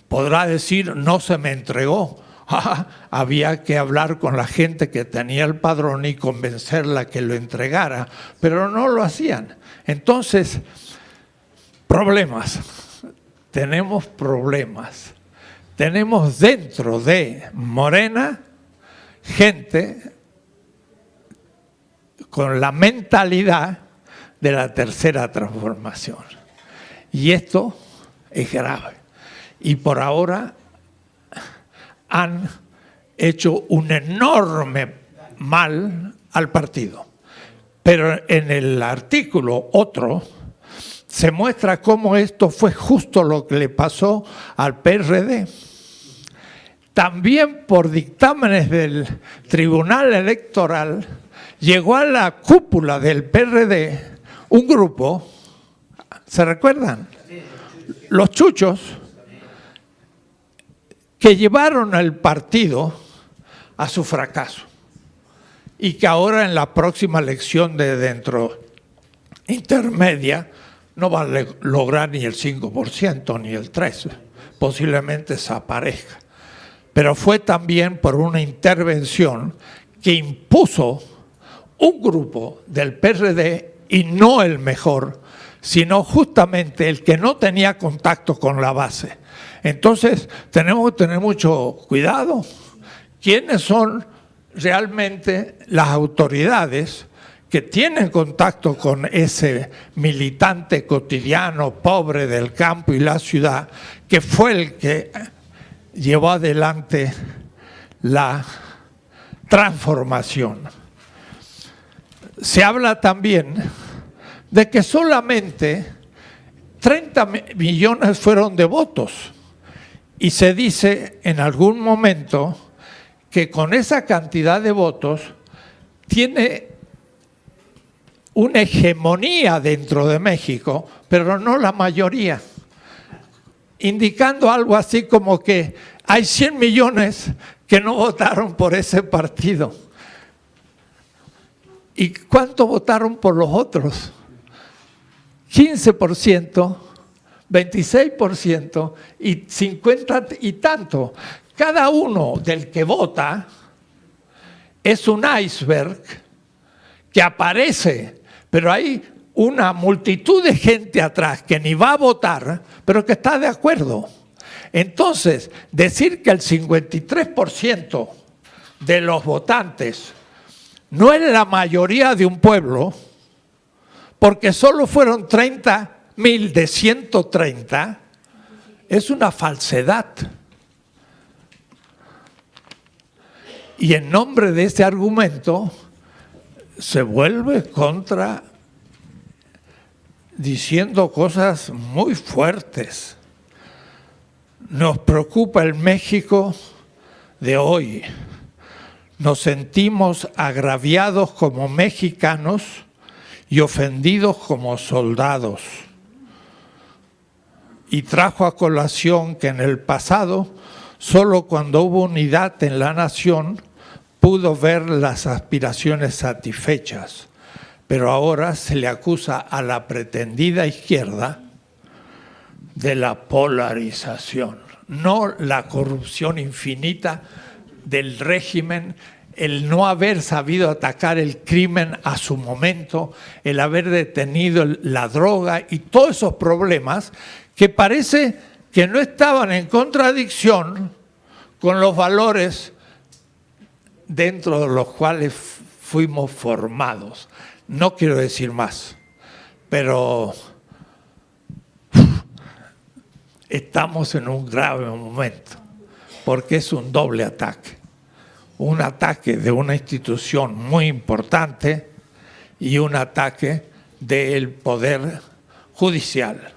Podrá decir, no se me entregó. Había que hablar con la gente que tenía el padrón y convencerla que lo entregara, pero no lo hacían. Entonces, problemas. Tenemos problemas. Tenemos dentro de Morena gente con la mentalidad de la tercera transformación. Y esto es grave. Y por ahora han hecho un enorme mal al partido. Pero en el artículo otro se muestra cómo esto fue justo lo que le pasó al PRD. También por dictámenes del Tribunal Electoral llegó a la cúpula del PRD un grupo, ¿se recuerdan? Los chuchos, que llevaron al partido a su fracaso y que ahora en la próxima elección de dentro intermedia no va a lograr ni el 5% ni el 3%, posiblemente desaparezca. Pero fue también por una intervención que impuso un grupo del PRD, y no el mejor, sino justamente el que no tenía contacto con la base. Entonces tenemos que tener mucho cuidado. ¿Quiénes son realmente las autoridades que tienen contacto con ese militante cotidiano, pobre del campo y la ciudad, que fue el que llevó adelante la transformación? Se habla también de que solamente 30 millones fueron de votos, y se dice en algún momento que con esa cantidad de votos tiene una hegemonía dentro de México, pero no la mayoría, indicando algo así como que hay 100 millones que no votaron por ese partido. ¿Y cuánto votaron por los otros? 15%, 26% y 50 y tanto. Cada uno del que vota es un iceberg que aparece, pero hay una multitud de gente atrás que ni va a votar, pero que está de acuerdo. Entonces, decir que el 53% de los votantes no es la mayoría de un pueblo, porque solo fueron 30,000 de 130, es una falsedad. Y en nombre de ese argumento se vuelve contra, diciendo cosas muy fuertes. Nos preocupa el México de hoy. Nos sentimos agraviados como mexicanos y ofendidos como soldados. Y trajo a colación que en el pasado, solo cuando hubo unidad en la nación, pudo ver las aspiraciones satisfechas. Pero ahora se le acusa a la pretendida izquierda de la polarización, no la corrupción infinita del régimen, el no haber sabido atacar el crimen a su momento, el haber detenido la droga y todos esos problemas que parece que no estaban en contradicción con los valores dentro de los cuales fuimos formados. No quiero decir más, pero estamos en un grave momento, porque es un doble ataque. Un ataque de una institución muy importante y un ataque del Poder Judicial,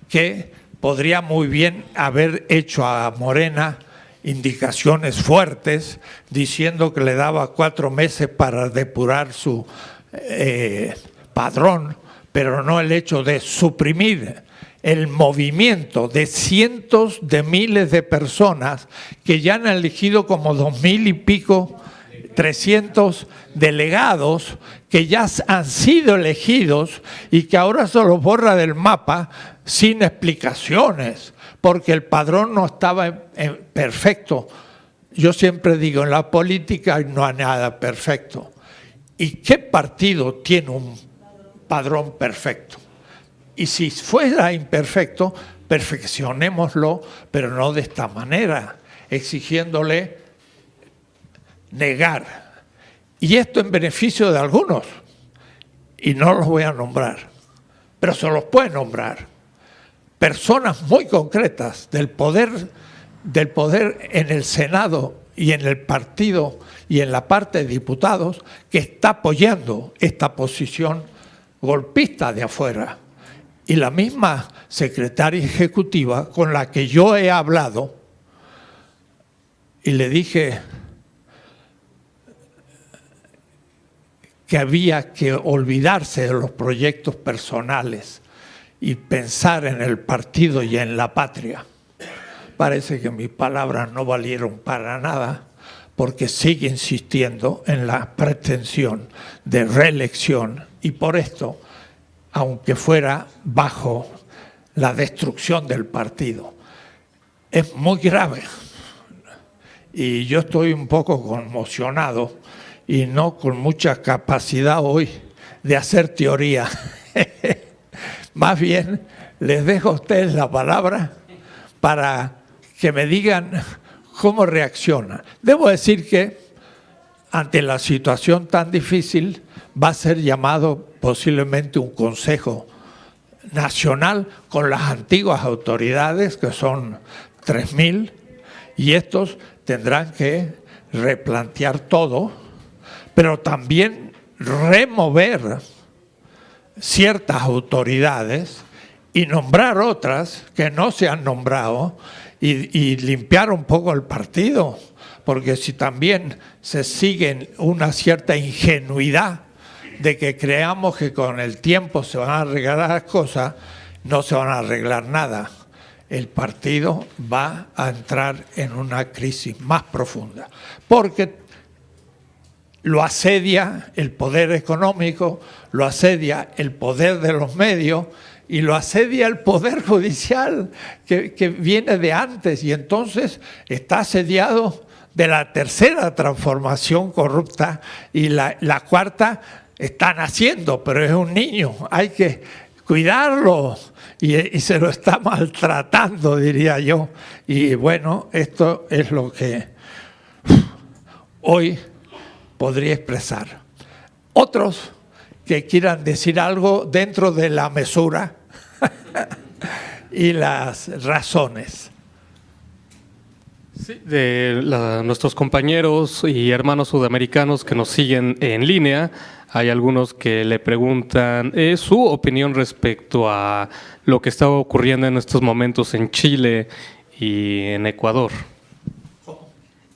que podría muy bien haber hecho a Morena indicaciones fuertes, diciendo que le daba 4 meses para depurar su padrón, pero no el hecho de suprimir el movimiento de cientos de miles de personas que ya han elegido como 2,000 y pico, 300 delegados que ya han sido elegidos y que ahora se los borra del mapa sin explicaciones, porque el padrón no estaba perfecto. Yo siempre digo, en la política no hay nada perfecto. ¿Y qué partido tiene un padrón perfecto? Y si fuera imperfecto, perfeccionémoslo, pero no de esta manera, exigiéndole negar. Y esto en beneficio de algunos, y no los voy a nombrar, pero se los puede nombrar. Personas muy concretas del poder en el Senado y en el partido y en la parte de diputados que está apoyando esta posición golpista de afuera. Y la misma secretaria ejecutiva con la que yo he hablado, y le dije que había que olvidarse de los proyectos personales y pensar en el partido y en la patria. Parece que mis palabras no valieron para nada, porque sigue insistiendo en la pretensión de reelección, y por esto, aunque fuera bajo la destrucción del partido, es muy grave. Y yo estoy un poco conmocionado y no con mucha capacidad hoy de hacer teoría. Más bien, les dejo a ustedes la palabra para que me digan cómo reaccionan. Debo decir que ante la situación tan difícil va a ser llamado posiblemente un Consejo Nacional con las antiguas autoridades, que son 3.000, y estos tendrán que replantear todo, pero también remover ciertas autoridades y nombrar otras que no se han nombrado y limpiar un poco el partido, porque si también se sigue una cierta ingenuidad de que creamos que con el tiempo se van a arreglar las cosas, no se van a arreglar nada. El partido va a entrar en una crisis más profunda, porque lo asedia el poder económico, lo asedia el poder de los medios y lo asedia el poder judicial que viene de antes, y entonces está asediado de la tercera transformación corrupta, y la cuarta están haciendo, pero es un niño, hay que cuidarlo y se lo está maltratando, diría yo. Y bueno, esto es lo que hoy podría expresar. Otros que quieran decir algo dentro de la mesura y las razones. Sí, nuestros compañeros y hermanos sudamericanos que nos siguen en línea, hay algunos que le preguntan su opinión respecto a lo que está ocurriendo en estos momentos en Chile y en Ecuador.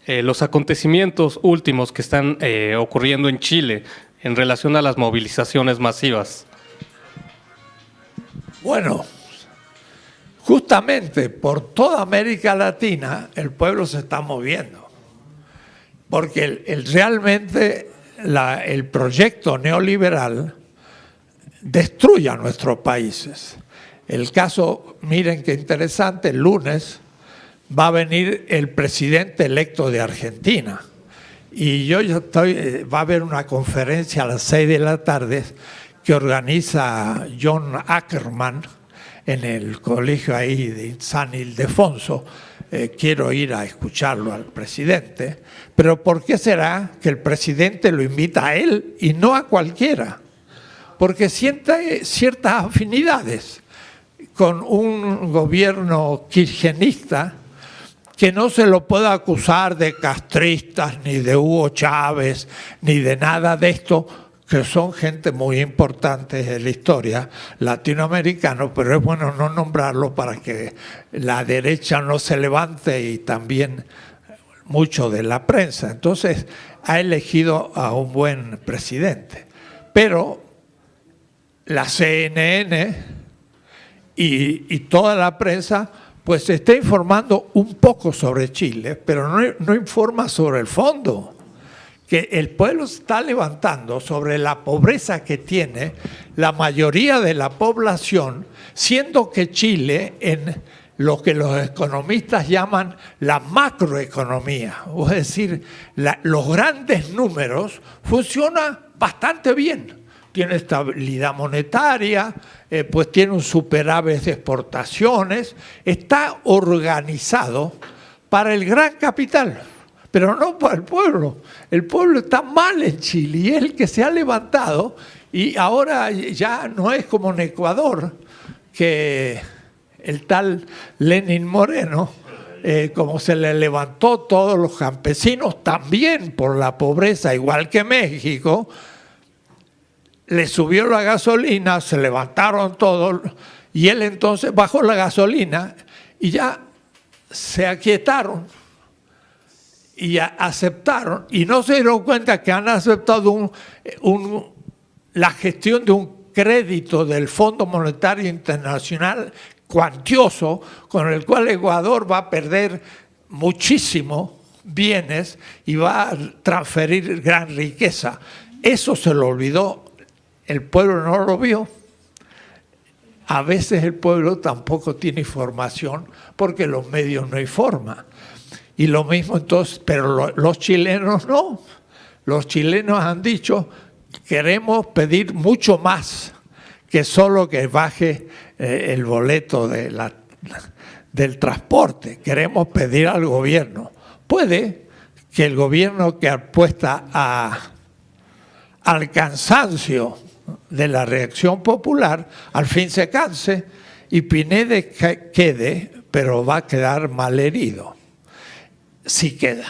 Los acontecimientos últimos que están ocurriendo en Chile en relación a las movilizaciones masivas. Bueno, justamente por toda América Latina el pueblo se está moviendo, porque realmente el proyecto neoliberal destruye a nuestros países. El caso, miren qué interesante, el lunes va a venir el presidente electo de Argentina, y va a haber una conferencia a las 6 de la tarde que organiza John Ackerman en el colegio ahí de San Ildefonso. Quiero ir a escucharlo al presidente, pero ¿por qué será que el presidente lo invita a él y no a cualquiera? Porque siente ciertas afinidades con un gobierno kirchnerista que no se lo puede acusar de castristas, ni de Hugo Chávez, ni de nada de esto, que son gente muy importante en la historia latinoamericana, pero es bueno no nombrarlo para que la derecha no se levante, y también mucho de la prensa. Entonces ha elegido a un buen presidente, pero la CNN y toda la prensa pues se está informando un poco sobre Chile, pero no informa sobre el fondo, que el pueblo está levantando sobre la pobreza que tiene la mayoría de la población, siendo que Chile, en lo que los economistas llaman la macroeconomía, es decir, los grandes números, funciona bastante bien. Tiene estabilidad monetaria, pues tiene un superávit de exportaciones, está organizado para el gran capital, pero no para el pueblo. El pueblo está mal en Chile y es el que se ha levantado, y ahora ya no es como en Ecuador, que el tal Lenín Moreno, como se le levantó todos los campesinos también por la pobreza, igual que México, le subió la gasolina, se levantaron todos Y él entonces bajó la gasolina y ya se aquietaron y aceptaron, y no se dieron cuenta que han aceptado la gestión de un crédito del Fondo Monetario Internacional cuantioso, con el cual Ecuador va a perder muchísimo bienes y va a transferir gran riqueza. Eso se lo olvidó, el pueblo no lo vio. A veces el pueblo tampoco tiene información porque los medios no informan. Y lo mismo entonces, pero los chilenos no. Los chilenos han dicho, queremos pedir mucho más que solo que baje el boleto del transporte. Queremos pedir al gobierno. Puede que el gobierno que apuesta al cansancio de la reacción popular, al fin se canse y Pineda quede, pero va a quedar malherido. Si queda.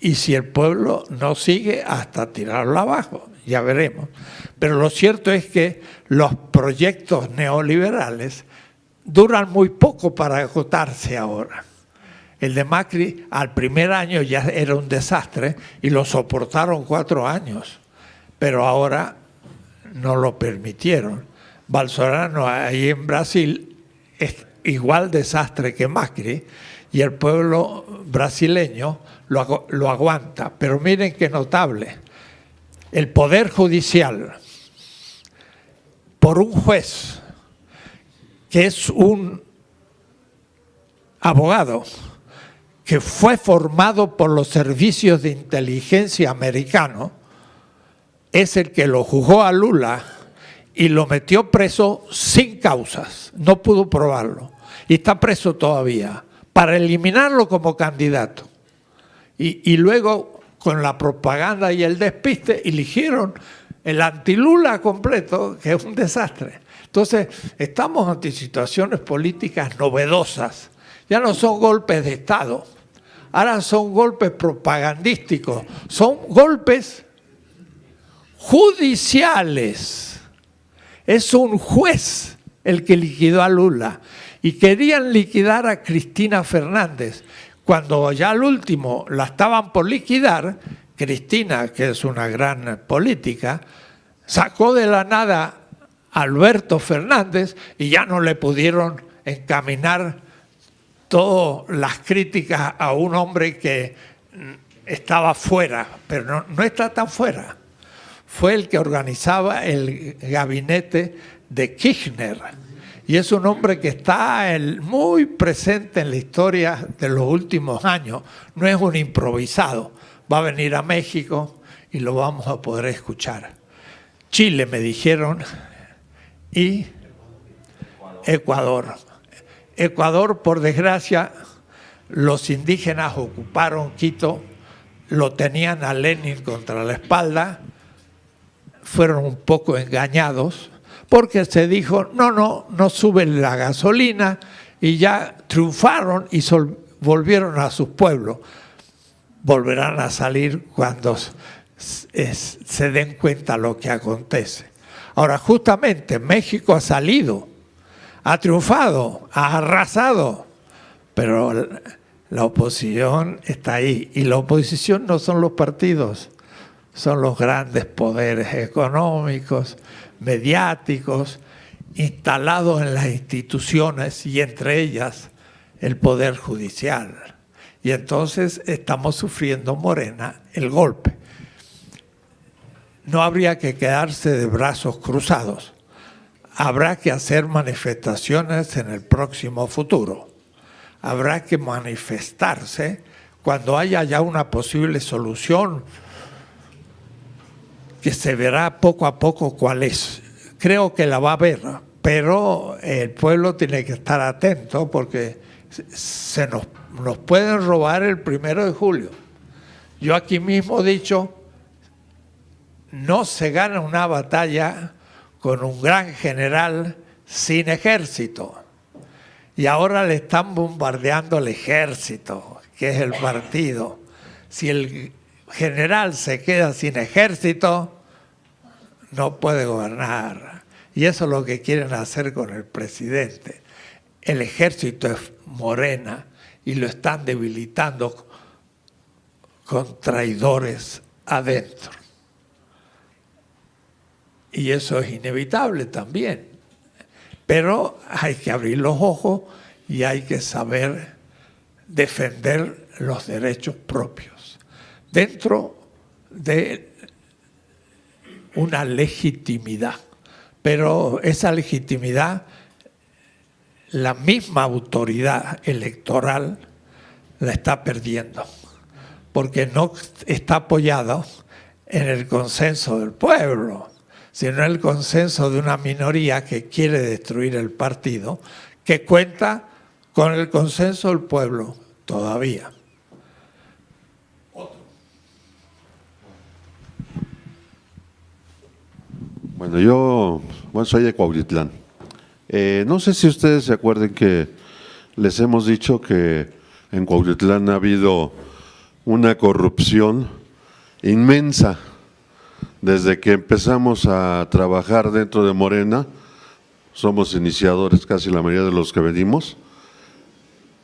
Y si el pueblo no sigue, hasta tirarlo abajo, ya veremos. Pero lo cierto es que los proyectos neoliberales duran muy poco para agotarse ahora. El de Macri al primer año ya era un desastre y lo soportaron 4 años, pero ahora no lo permitieron. Bolsonaro ahí en Brasil es igual desastre que Macri y el pueblo brasileño lo aguanta. Pero miren qué notable, el Poder Judicial, por un juez que es un abogado que fue formado por los servicios de inteligencia americanos, es el que lo juzgó a Lula y lo metió preso sin causas, no pudo probarlo, y está preso todavía, para eliminarlo como candidato. Y luego, con la propaganda y el despiste, eligieron el anti-Lula completo, que es un desastre. Entonces, estamos ante situaciones políticas novedosas. Ya no son golpes de Estado, ahora son golpes propagandísticos, son golpes judiciales. Es un juez el que liquidó a Lula y querían liquidar a Cristina Fernández. Cuando ya al último la estaban por liquidar, Cristina, que es una gran política, sacó de la nada a Alberto Fernández y ya no le pudieron encaminar todas las críticas a un hombre que estaba fuera, pero no está tan fuera. Fue el que organizaba el gabinete de Kirchner y es un hombre que está muy presente en la historia de los últimos años. No es un improvisado. Va a venir a México y lo vamos a poder escuchar. Chile, me dijeron, y Ecuador. Ecuador, por desgracia, los indígenas ocuparon Quito, lo tenían a Lenin contra la espalda, fueron un poco engañados, porque se dijo, no suben la gasolina, y ya triunfaron y volvieron a sus pueblos. Volverán a salir cuando se den cuenta lo que acontece. Ahora, justamente México ha salido, ha triunfado, ha arrasado, pero la oposición está ahí. Y la oposición no son los partidos, son los grandes poderes económicos, mediáticos, instalados en las instituciones y entre ellas el Poder Judicial. Y entonces estamos sufriendo, Morena, el golpe. No habría que quedarse de brazos cruzados. Habrá que hacer manifestaciones en el próximo futuro. Habrá que manifestarse cuando haya ya una posible solución que se verá poco a poco cuál es. Creo que la va a haber, pero el pueblo tiene que estar atento porque nos pueden robar el 1 de julio. Yo aquí mismo he dicho, no se gana una batalla con un gran general sin ejército. Y ahora le están bombardeando el ejército, que es el partido. Si el general se queda sin ejército, no puede gobernar. Y eso es lo que quieren hacer con el presidente. El ejército es Morena y lo están debilitando con traidores adentro. Y eso es inevitable también. Pero hay que abrir los ojos y hay que saber defender los derechos propios dentro de una legitimidad. Pero esa legitimidad, la misma autoridad electoral la está perdiendo, porque no está apoyado en el consenso del pueblo, sino en el consenso de una minoría que quiere destruir el partido, que cuenta con el consenso del pueblo todavía. Bueno, yo soy de Cuautitlán. No sé si ustedes se acuerdan que les hemos dicho que en Cuautitlán ha habido una corrupción inmensa desde que empezamos a trabajar dentro de Morena. Somos iniciadores casi la mayoría de los que venimos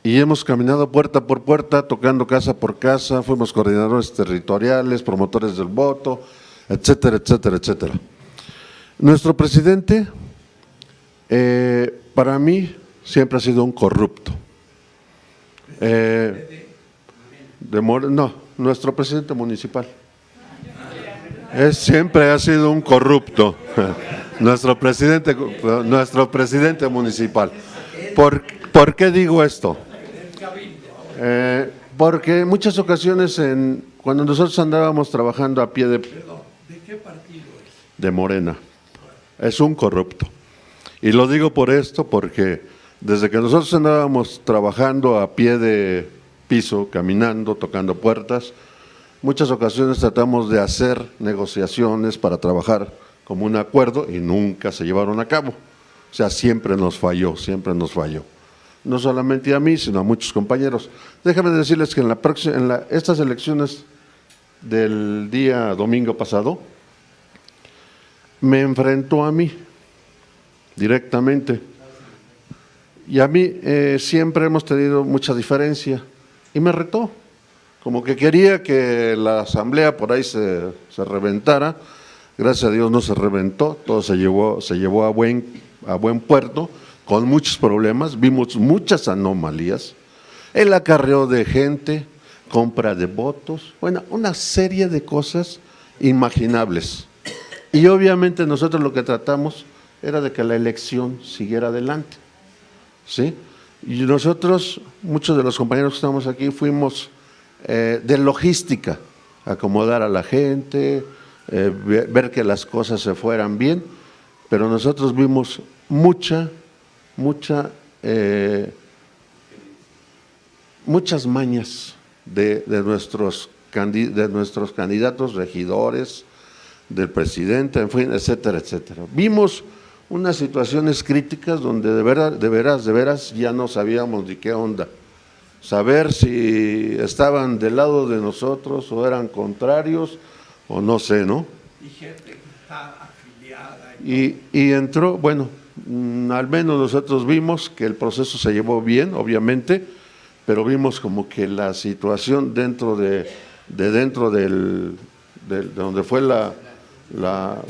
y hemos caminado puerta por puerta, tocando casa por casa, fuimos coordinadores territoriales, promotores del voto, etcétera, etcétera, etcétera. Nuestro presidente, para mí, siempre ha sido un corrupto. No, nuestro presidente municipal. Siempre ha sido un corrupto. Nuestro presidente municipal. ¿Por qué digo esto? Porque en muchas ocasiones, cuando nosotros andábamos trabajando a pie de… ¿De qué partido es? De Morena. Es un corrupto. Y lo digo por esto, porque desde que nosotros andábamos trabajando a pie de piso, caminando, tocando puertas, muchas ocasiones tratamos de hacer negociaciones para trabajar como un acuerdo y nunca se llevaron a cabo. O sea, siempre nos falló, siempre nos falló. No solamente a mí, sino a muchos compañeros. Déjame decirles que estas elecciones del día domingo pasado, me enfrentó a mí directamente. Y a mí siempre hemos tenido mucha diferencia y me retó. Como que quería que la asamblea por ahí se reventara. Gracias a Dios no se reventó, todo se llevó a buen puerto, con muchos problemas, vimos muchas anomalías, el acarreo de gente, compra de votos, bueno, una serie de cosas inimaginables. Y obviamente nosotros lo que tratamos era de que la elección siguiera adelante, ¿sí? Y nosotros, muchos de los compañeros que estamos aquí, fuimos de logística, acomodar a la gente, ver que las cosas se fueran bien, pero nosotros vimos muchas mañas de nuestros candidatos, regidores, del presidente, en fin, etcétera, etcétera. Vimos unas situaciones críticas donde de veras ya no sabíamos de qué onda. Saber si estaban del lado de nosotros o eran contrarios o no sé, ¿no? Y gente que está afiliada. Y entró, bueno, al menos nosotros vimos que el proceso se llevó bien, obviamente, pero vimos como que la situación dentro de donde fue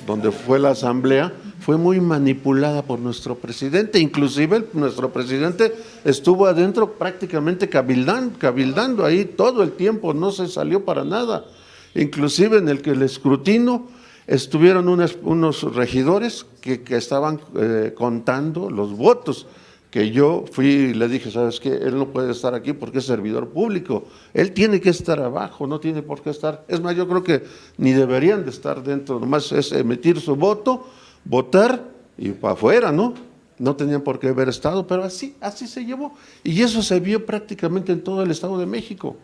donde fue la asamblea fue muy manipulada por nuestro presidente. Inclusive nuestro presidente estuvo adentro prácticamente cabildando ahí todo el tiempo, no se salió para nada. Inclusive en el escrutinio estuvieron unos regidores que estaban contando los votos, que yo fui y le dije, ¿sabes qué? Él no puede estar aquí porque es servidor público, él tiene que estar abajo, no tiene por qué estar, es más, yo creo que ni deberían de estar dentro, nomás es emitir su voto, votar y para afuera, ¿no? No tenían por qué haber estado, pero así se llevó, y eso se vio prácticamente en todo el Estado de México,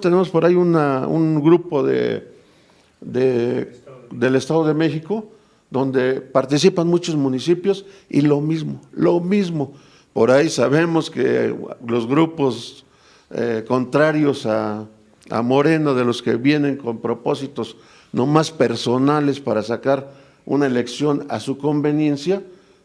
tenemos por ahí un grupo del Estado de México, donde participan muchos municipios y lo mismo. Por ahí sabemos que los grupos contrarios a Moreno, de los que vienen con propósitos no más personales para sacar una elección a su conveniencia,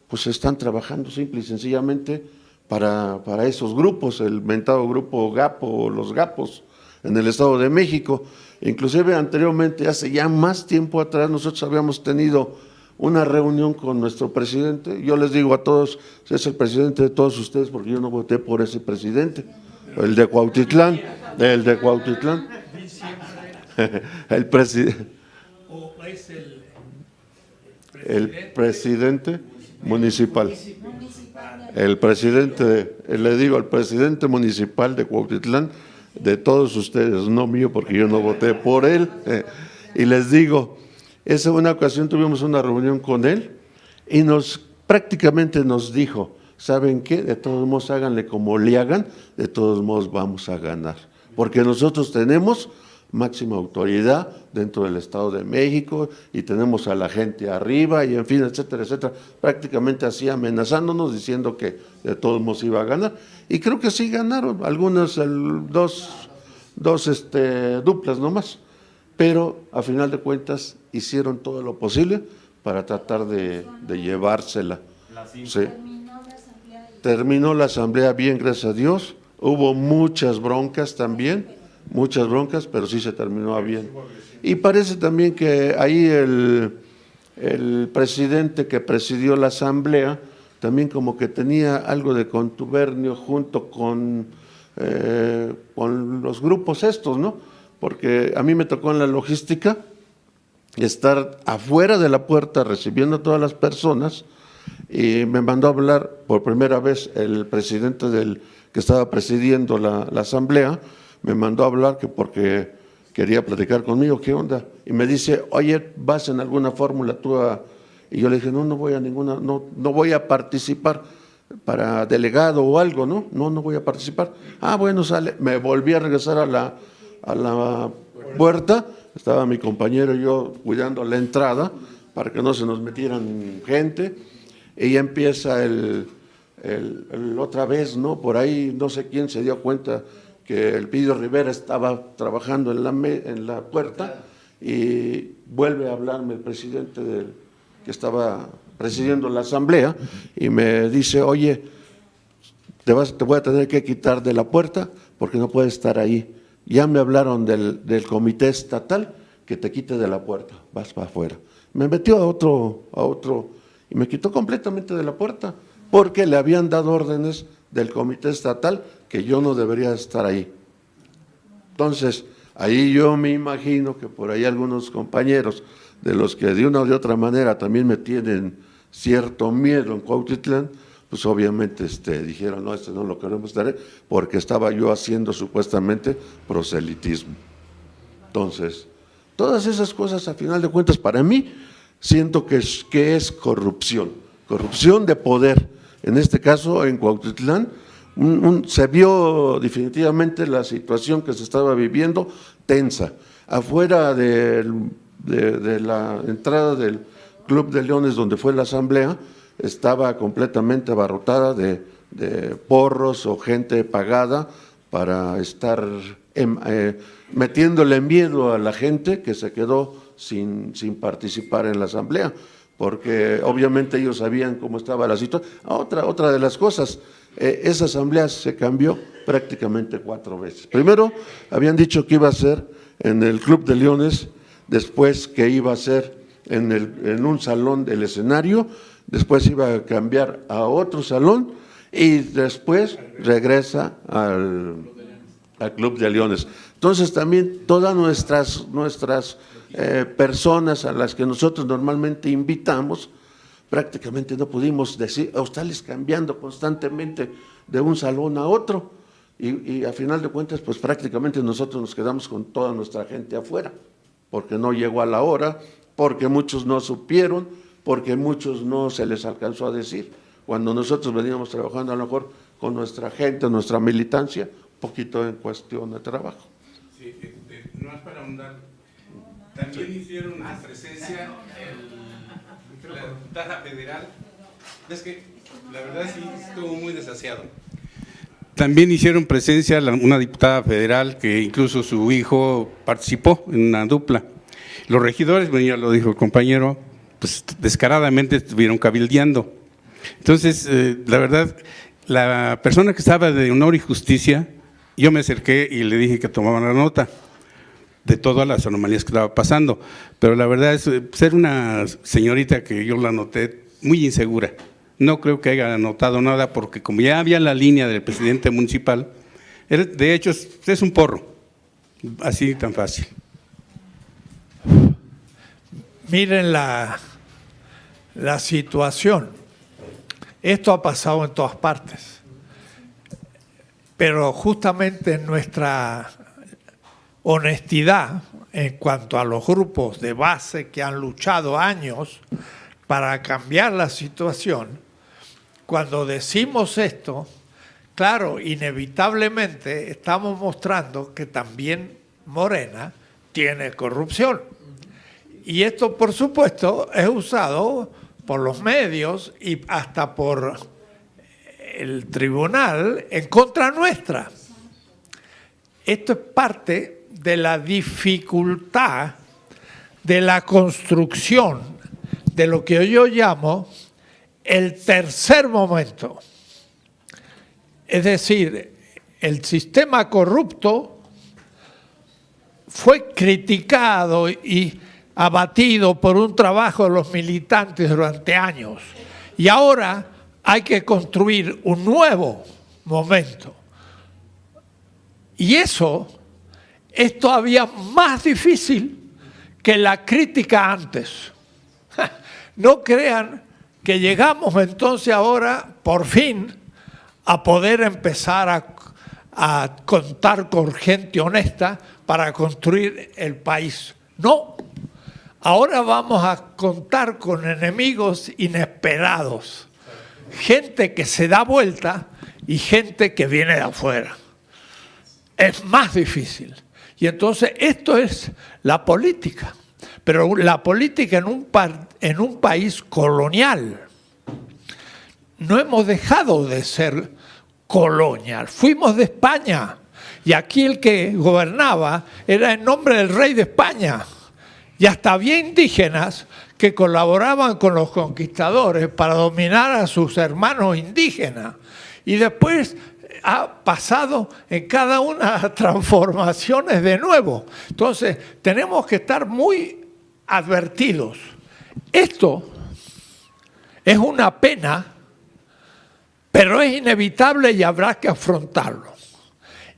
pues están trabajando simple y sencillamente para esos grupos, el mentado grupo GAPO o los GAPOS en el Estado de México. Inclusive anteriormente, hace ya más tiempo atrás, nosotros habíamos tenido una reunión con nuestro presidente. Yo les digo a todos, es el presidente de todos ustedes, porque yo no voté por ese presidente, el de Cuautitlán, el presidente. El presidente municipal. El presidente, le digo, el presidente municipal de Cuautitlán, de todos ustedes, no mío, porque yo no voté por él. Y les digo, esa una ocasión tuvimos una reunión con él y prácticamente nos dijo, ¿saben qué? De todos modos háganle como le hagan, de todos modos vamos a ganar. Porque nosotros tenemos máxima autoridad dentro del Estado de México y tenemos a la gente arriba y en fin, etcétera, etcétera, prácticamente así amenazándonos, diciendo que de todos modos iba a ganar. Y creo que sí ganaron, algunas, dos duplas nomás, pero a final de cuentas hicieron todo lo posible para tratar de llevársela. Sí. Terminó la asamblea bien, gracias a Dios, hubo muchas broncas también, pero sí se terminó bien. Y parece también que ahí el presidente que presidió la asamblea también como que tenía algo de contubernio junto con los grupos estos, ¿no? Porque a mí me tocó en la logística estar afuera de la puerta recibiendo a todas las personas y me mandó a hablar por primera vez el presidente que estaba presidiendo la asamblea. Me mandó a hablar que porque quería platicar conmigo, ¿qué onda? Y me dice, oye, ¿vas en alguna fórmula tú a...? Y yo le dije, no voy a ninguna, no voy a participar para delegado o algo, ¿no? No voy a participar. Ah, bueno, sale. Me volví a regresar a la puerta, estaba mi compañero y yo cuidando la entrada para que no se nos metieran gente, y ya empieza el otra vez, ¿no? Por ahí no sé quién se dio cuenta que el Pidio Rivera estaba trabajando en la puerta y vuelve a hablarme el presidente que estaba presidiendo la asamblea y me dice, oye, te voy a tener que quitar de la puerta porque no puedes estar ahí. Ya me hablaron del comité estatal que te quite de la puerta, vas para afuera. Me metió a otro y me quitó completamente de la puerta porque le habían dado órdenes del comité estatal que yo no debería estar ahí. Entonces, ahí yo me imagino que por ahí algunos compañeros de los que de una u otra manera también me tienen cierto miedo en Cuautitlán, pues obviamente dijeron, no, no lo queremos estar, porque estaba yo haciendo supuestamente proselitismo. Entonces, todas esas cosas, a final de cuentas, para mí, siento que es corrupción de poder. En este caso, en Cuautitlán, se vio definitivamente la situación que se estaba viviendo tensa. Afuera de la entrada del Club de Leones, donde fue la asamblea, estaba completamente abarrotada de porros o gente pagada para estar metiéndole miedo a la gente que se quedó sin participar en la asamblea, porque obviamente ellos sabían cómo estaba la situación. Otra de las cosas, esa asamblea se cambió prácticamente 4 veces. Primero habían dicho que iba a ser en el Club de Leones, después que iba a ser en un salón del escenario, después iba a cambiar a otro salón y después regresa al Club de Leones. Entonces también todas nuestras personas a las que nosotros normalmente invitamos, prácticamente no pudimos decir, a estarles cambiando constantemente de un salón a otro, y a final de cuentas, pues prácticamente nosotros nos quedamos con toda nuestra gente afuera, porque no llegó a la hora, porque muchos no supieron, porque muchos no se les alcanzó a decir, cuando nosotros veníamos trabajando a lo mejor con nuestra gente, nuestra militancia, un poquito en cuestión de trabajo. Sí, no es para ahondar, también hicieron una presencia la diputada federal, es que la verdad sí estuvo muy desasiado. También hicieron presencia una diputada federal que incluso su hijo participó en una dupla. Los regidores, ya lo dijo el compañero, pues descaradamente estuvieron cabildeando. Entonces, la verdad, la persona que estaba de Honor y Justicia, yo me acerqué y le dije que tomaban la nota de todas las anomalías que estaba pasando, pero la verdad es ser una señorita que yo la noté muy insegura. No creo que haya anotado nada porque como ya había la línea del presidente municipal, de hecho es un porro, así tan fácil. Miren la situación. Esto ha pasado en todas partes, pero justamente en nuestra honestidad en cuanto a los grupos de base que han luchado años para cambiar la situación, cuando decimos esto, claro, inevitablemente estamos mostrando que también Morena tiene corrupción. Y esto, por supuesto, es usado por los medios y hasta por el tribunal en contra nuestra. Esto es parte de la dificultad de la construcción de lo que yo llamo el tercer momento. Es decir, el sistema corrupto fue criticado y abatido por un trabajo de los militantes durante años. Y ahora hay que construir un nuevo momento. Y eso es todavía más difícil que la crítica antes. No crean que llegamos entonces ahora, por fin, a poder empezar a contar con gente honesta para construir el país. No. Ahora vamos a contar con enemigos inesperados, gente que se da vuelta y gente que viene de afuera. Es más difícil. Y entonces esto es la política, pero la política en un país colonial. No hemos dejado de ser colonial, fuimos de España y aquí el que gobernaba era en nombre del rey de España. Y hasta había indígenas que colaboraban con los conquistadores para dominar a sus hermanos indígenas. Y después ha pasado en cada una de las transformaciones de nuevo. Entonces, tenemos que estar muy advertidos. Esto es una pena, pero es inevitable y habrá que afrontarlo.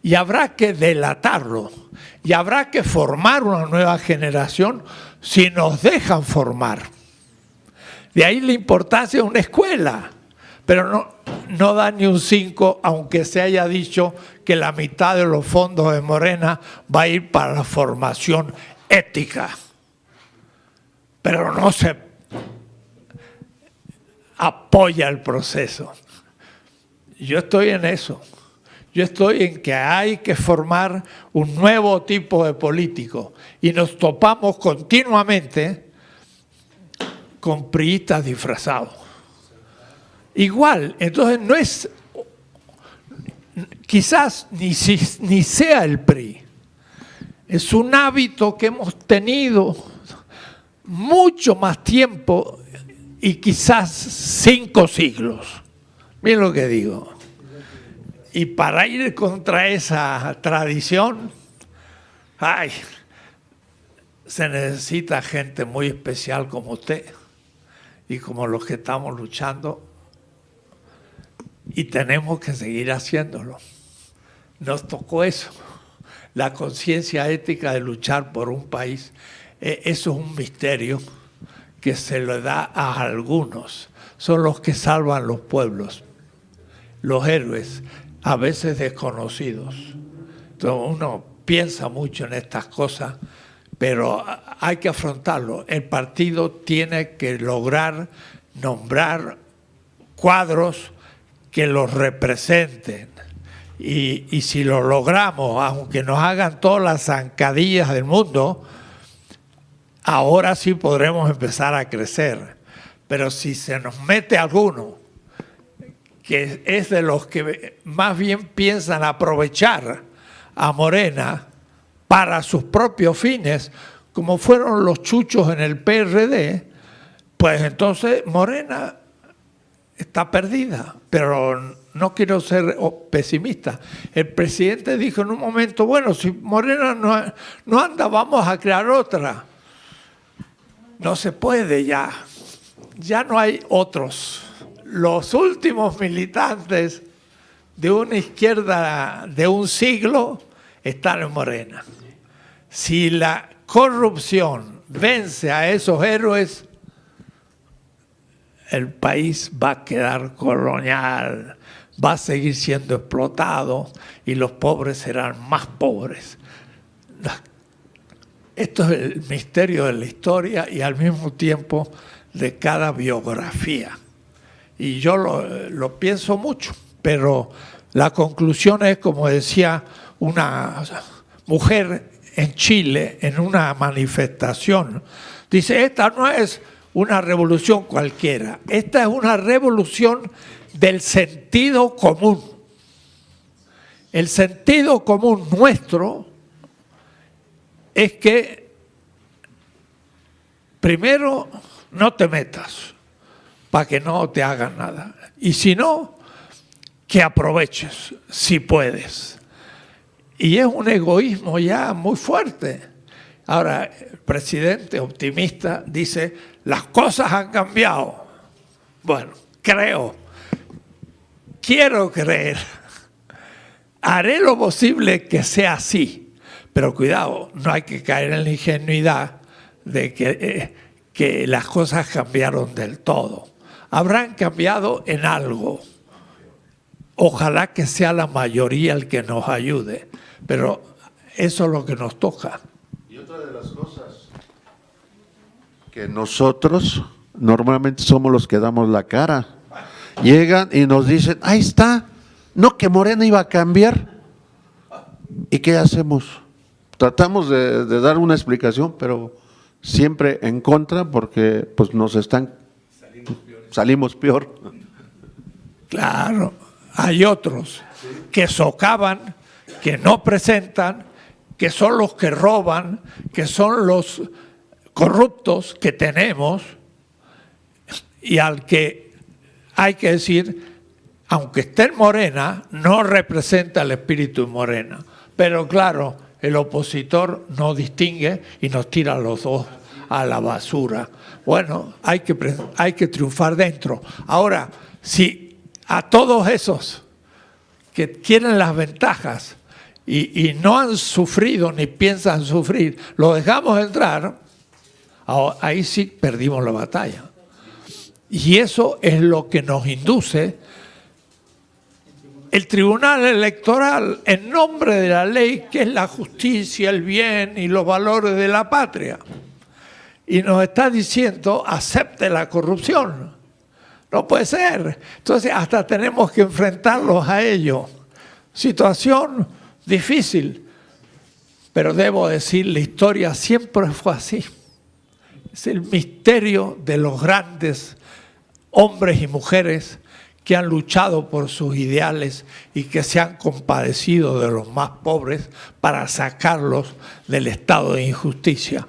Y habrá que delatarlo. Y habrá que formar una nueva generación si nos dejan formar. De ahí la importancia de una escuela. Pero no da ni un 5, aunque se haya dicho que la mitad de los fondos de Morena va a ir para la formación ética. Pero no se apoya el proceso. Yo estoy en eso. Yo estoy en que hay que formar un nuevo tipo de político y nos topamos continuamente con priistas disfrazados. Igual, entonces no es, quizás ni sea el PRI, es un hábito que hemos tenido mucho más tiempo y quizás 5 siglos. Miren lo que digo. Y para ir contra esa tradición, se necesita gente muy especial como usted y como los que estamos luchando. Y tenemos que seguir haciéndolo. Nos tocó eso. La conciencia ética de luchar por un país, eso es un misterio que se le da a algunos. Son los que salvan los pueblos, los héroes, a veces desconocidos. Entonces uno piensa mucho en estas cosas, pero hay que afrontarlo. El partido tiene que lograr nombrar cuadros que los representen. Y si lo logramos, aunque nos hagan todas las zancadillas del mundo, ahora sí podremos empezar a crecer. Pero si se nos mete alguno que es de los que más bien piensan aprovechar a Morena para sus propios fines, como fueron los chuchos en el PRD, pues entonces Morena está perdida, pero no quiero ser pesimista. El presidente dijo en un momento, bueno, si Morena no anda, vamos a crear otra. No se puede ya no hay otros. Los últimos militantes de una izquierda de un siglo están en Morena. Si la corrupción vence a esos héroes, el país va a quedar colonial, va a seguir siendo explotado y los pobres serán más pobres. Esto es el misterio de la historia y al mismo tiempo de cada biografía. Y yo lo pienso mucho, pero la conclusión es, como decía una mujer en Chile en una manifestación, dice, esta no es una revolución cualquiera, esta es una revolución del sentido común. El sentido común nuestro es que primero no te metas para que no te hagan nada. Y si no, que aproveches si puedes. Y es un egoísmo ya muy fuerte. Ahora, el presidente optimista dice, las cosas han cambiado. Bueno, quiero creer. Haré lo posible que sea así. Pero cuidado, no hay que caer en la ingenuidad de que las cosas cambiaron del todo. Habrán cambiado en algo. Ojalá que sea la mayoría el que nos ayude, pero eso es lo que nos toca. Y otra de las cosas, que nosotros normalmente somos los que damos la cara. Llegan y nos dicen, ahí está, no que Morena iba a cambiar. ¿Y qué hacemos? Tratamos de dar una explicación, pero siempre en contra porque pues nos están... Salimos peor. Claro, hay otros que socavan, que no presentan, que son los que roban, que son los corruptos que tenemos y al que hay que decir, aunque esté en Morena, no representa el espíritu de Morena. Pero claro, el opositor no distingue y nos tira a los dos a la basura. Bueno, hay que triunfar dentro. Ahora, si a todos esos que quieren las ventajas y no han sufrido ni piensan sufrir, los dejamos entrar, ahí sí perdimos la batalla. Y eso es lo que nos induce el Tribunal Electoral, en nombre de la ley, que es la justicia, el bien y los valores de la patria. Y nos está diciendo, acepte la corrupción. No puede ser. Entonces, hasta tenemos que enfrentarlos a ello. Situación difícil. Pero debo decir, la historia siempre fue así. Es el misterio de los grandes hombres y mujeres que han luchado por sus ideales y que se han compadecido de los más pobres para sacarlos del estado de injusticia.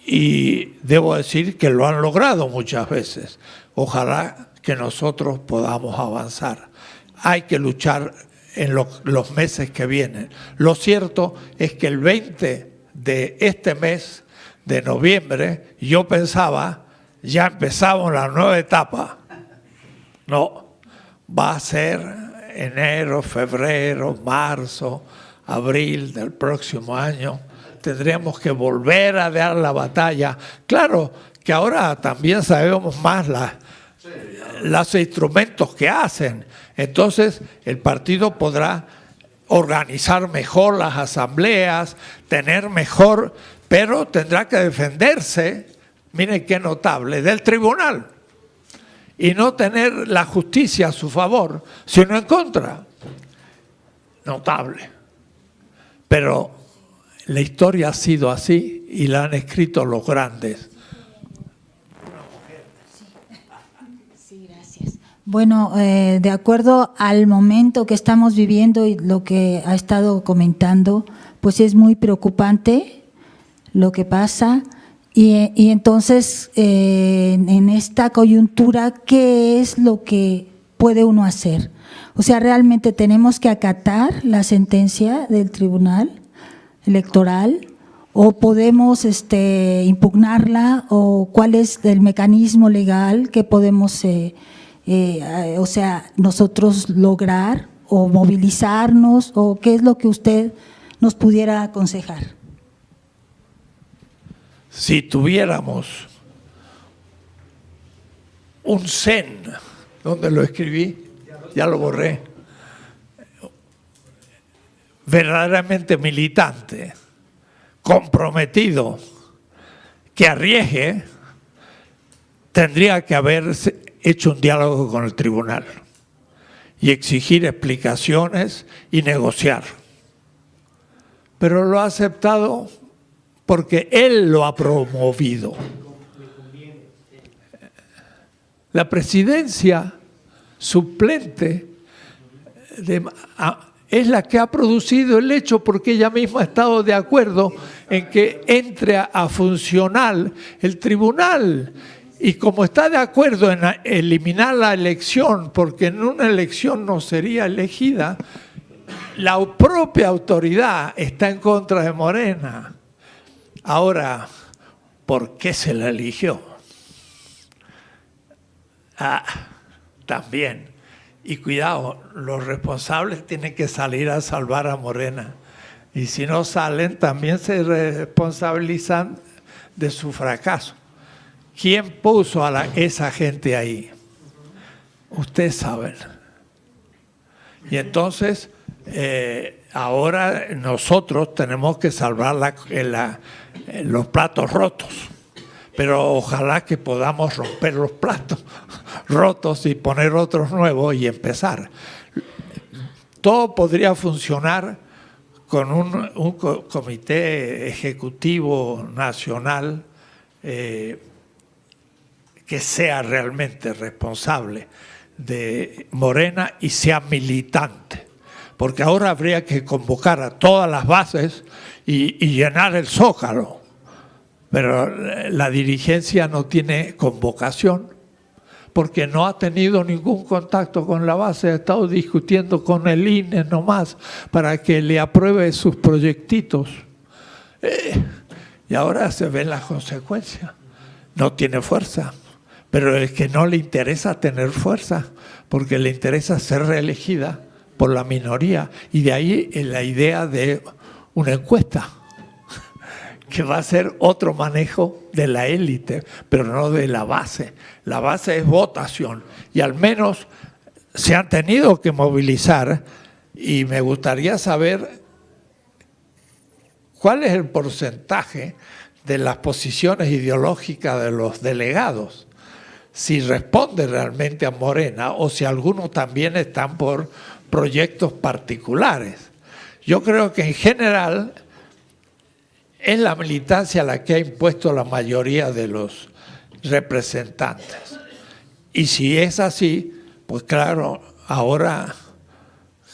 Y debo decir que lo han logrado muchas veces. Ojalá que nosotros podamos avanzar. Hay que luchar en los meses que vienen. Lo cierto es que el 20 de este mes de noviembre, yo pensaba, ya empezamos la nueva etapa. No, va a ser enero, febrero, marzo, abril del próximo año. Tendremos que volver a dar la batalla. Claro que ahora también sabemos más los instrumentos que hacen. Entonces el partido podrá organizar mejor las asambleas, tener mejor, pero tendrá que defenderse, miren qué notable, del tribunal. Y no tener la justicia a su favor, sino en contra. Notable. Pero la historia ha sido así y la han escrito los grandes. Sí, gracias. Bueno, de acuerdo al momento que estamos viviendo y lo que ha estado comentando, pues es muy preocupante lo que pasa Y entonces, en esta coyuntura, ¿qué es lo que puede uno hacer? O sea, ¿realmente tenemos que acatar la sentencia del Tribunal Electoral o podemos impugnarla, o cuál es el mecanismo legal que podemos, o sea, nosotros lograr o movilizarnos, o qué es lo que usted nos pudiera aconsejar? Si tuviéramos un zen, donde lo escribí, ya lo borré, verdaderamente militante, comprometido, que arriesgue, tendría que haber hecho un diálogo con el tribunal y exigir explicaciones y negociar. Pero lo ha aceptado porque él lo ha promovido. La presidencia suplente es la que ha producido el hecho, porque ella misma ha estado de acuerdo en que entre a funcionar el tribunal. Y como está de acuerdo en eliminar la elección, porque en una elección no sería elegida, la propia autoridad está en contra de Morena. Ahora, ¿por qué se la eligió? También. Y cuidado, los responsables tienen que salir a salvar a Morena. Y si no salen, también se responsabilizan de su fracaso. ¿Quién puso a esa gente ahí? Ustedes saben. Y entonces, ahora nosotros tenemos que salvar los platos rotos. Pero ojalá que podamos romper los platos rotos y poner otros nuevos y empezar. Todo podría funcionar con un comité ejecutivo nacional que sea realmente responsable de Morena y sea militante. Porque ahora habría que convocar a todas las bases y llenar el Zócalo. Pero la dirigencia no tiene convocación porque no ha tenido ningún contacto con la base, ha estado discutiendo con el INE nomás para que le apruebe sus proyectitos. Y ahora se ven las consecuencias. No tiene fuerza, pero es que no le interesa tener fuerza porque le interesa ser reelegida por la minoría. Y de ahí la idea de una encuesta, que va a ser otro manejo de la élite, pero no de la base. La base es votación y al menos se han tenido que movilizar y me gustaría saber cuál es el porcentaje de las posiciones ideológicas de los delegados, si responde realmente a Morena o si algunos también están por proyectos particulares. Yo creo que en general es la militancia la que ha impuesto la mayoría de los representantes. Y si es así, pues claro, ahora,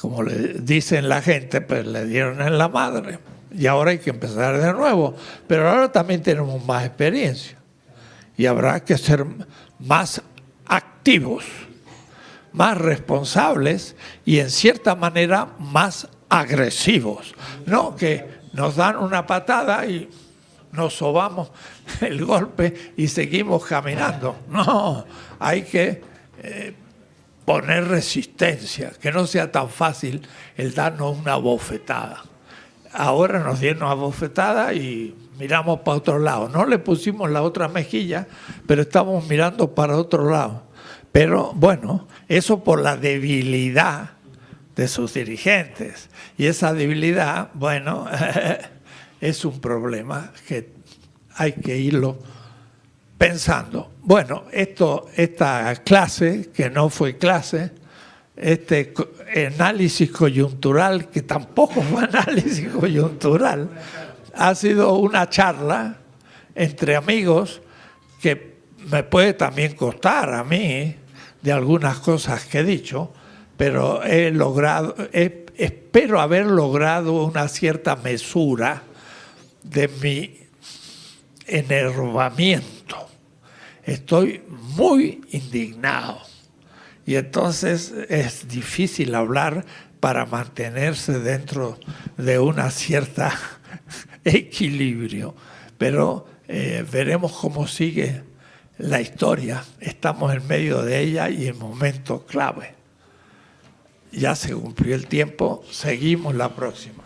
como le dicen la gente, pues le dieron en la madre. Y ahora hay que empezar de nuevo. Pero ahora también tenemos más experiencia. Y habrá que ser más activos, más responsables y en cierta manera más agresivos. No que nos dan una patada y nos sobamos el golpe y seguimos caminando. No, hay que poner resistencia, que no sea tan fácil el darnos una bofetada. Ahora nos dieron una bofetada y miramos para otro lado. No le pusimos la otra mejilla, pero estamos mirando para otro lado. Pero bueno, eso por la debilidad de sus dirigentes. Y esa debilidad, bueno, es un problema que hay que irlo pensando. Bueno, esta clase, que no fue clase, este análisis coyuntural, que tampoco fue análisis coyuntural, ha sido una charla entre amigos que me puede también costar a mí de algunas cosas que he dicho, pero espero haber logrado una cierta mesura de mi enervamiento. Estoy muy indignado. Y entonces es difícil hablar para mantenerse dentro de una cierta equilibrio. Pero veremos cómo sigue la historia. Estamos en medio de ella y en momento clave. Ya se cumplió el tiempo, seguimos la próxima.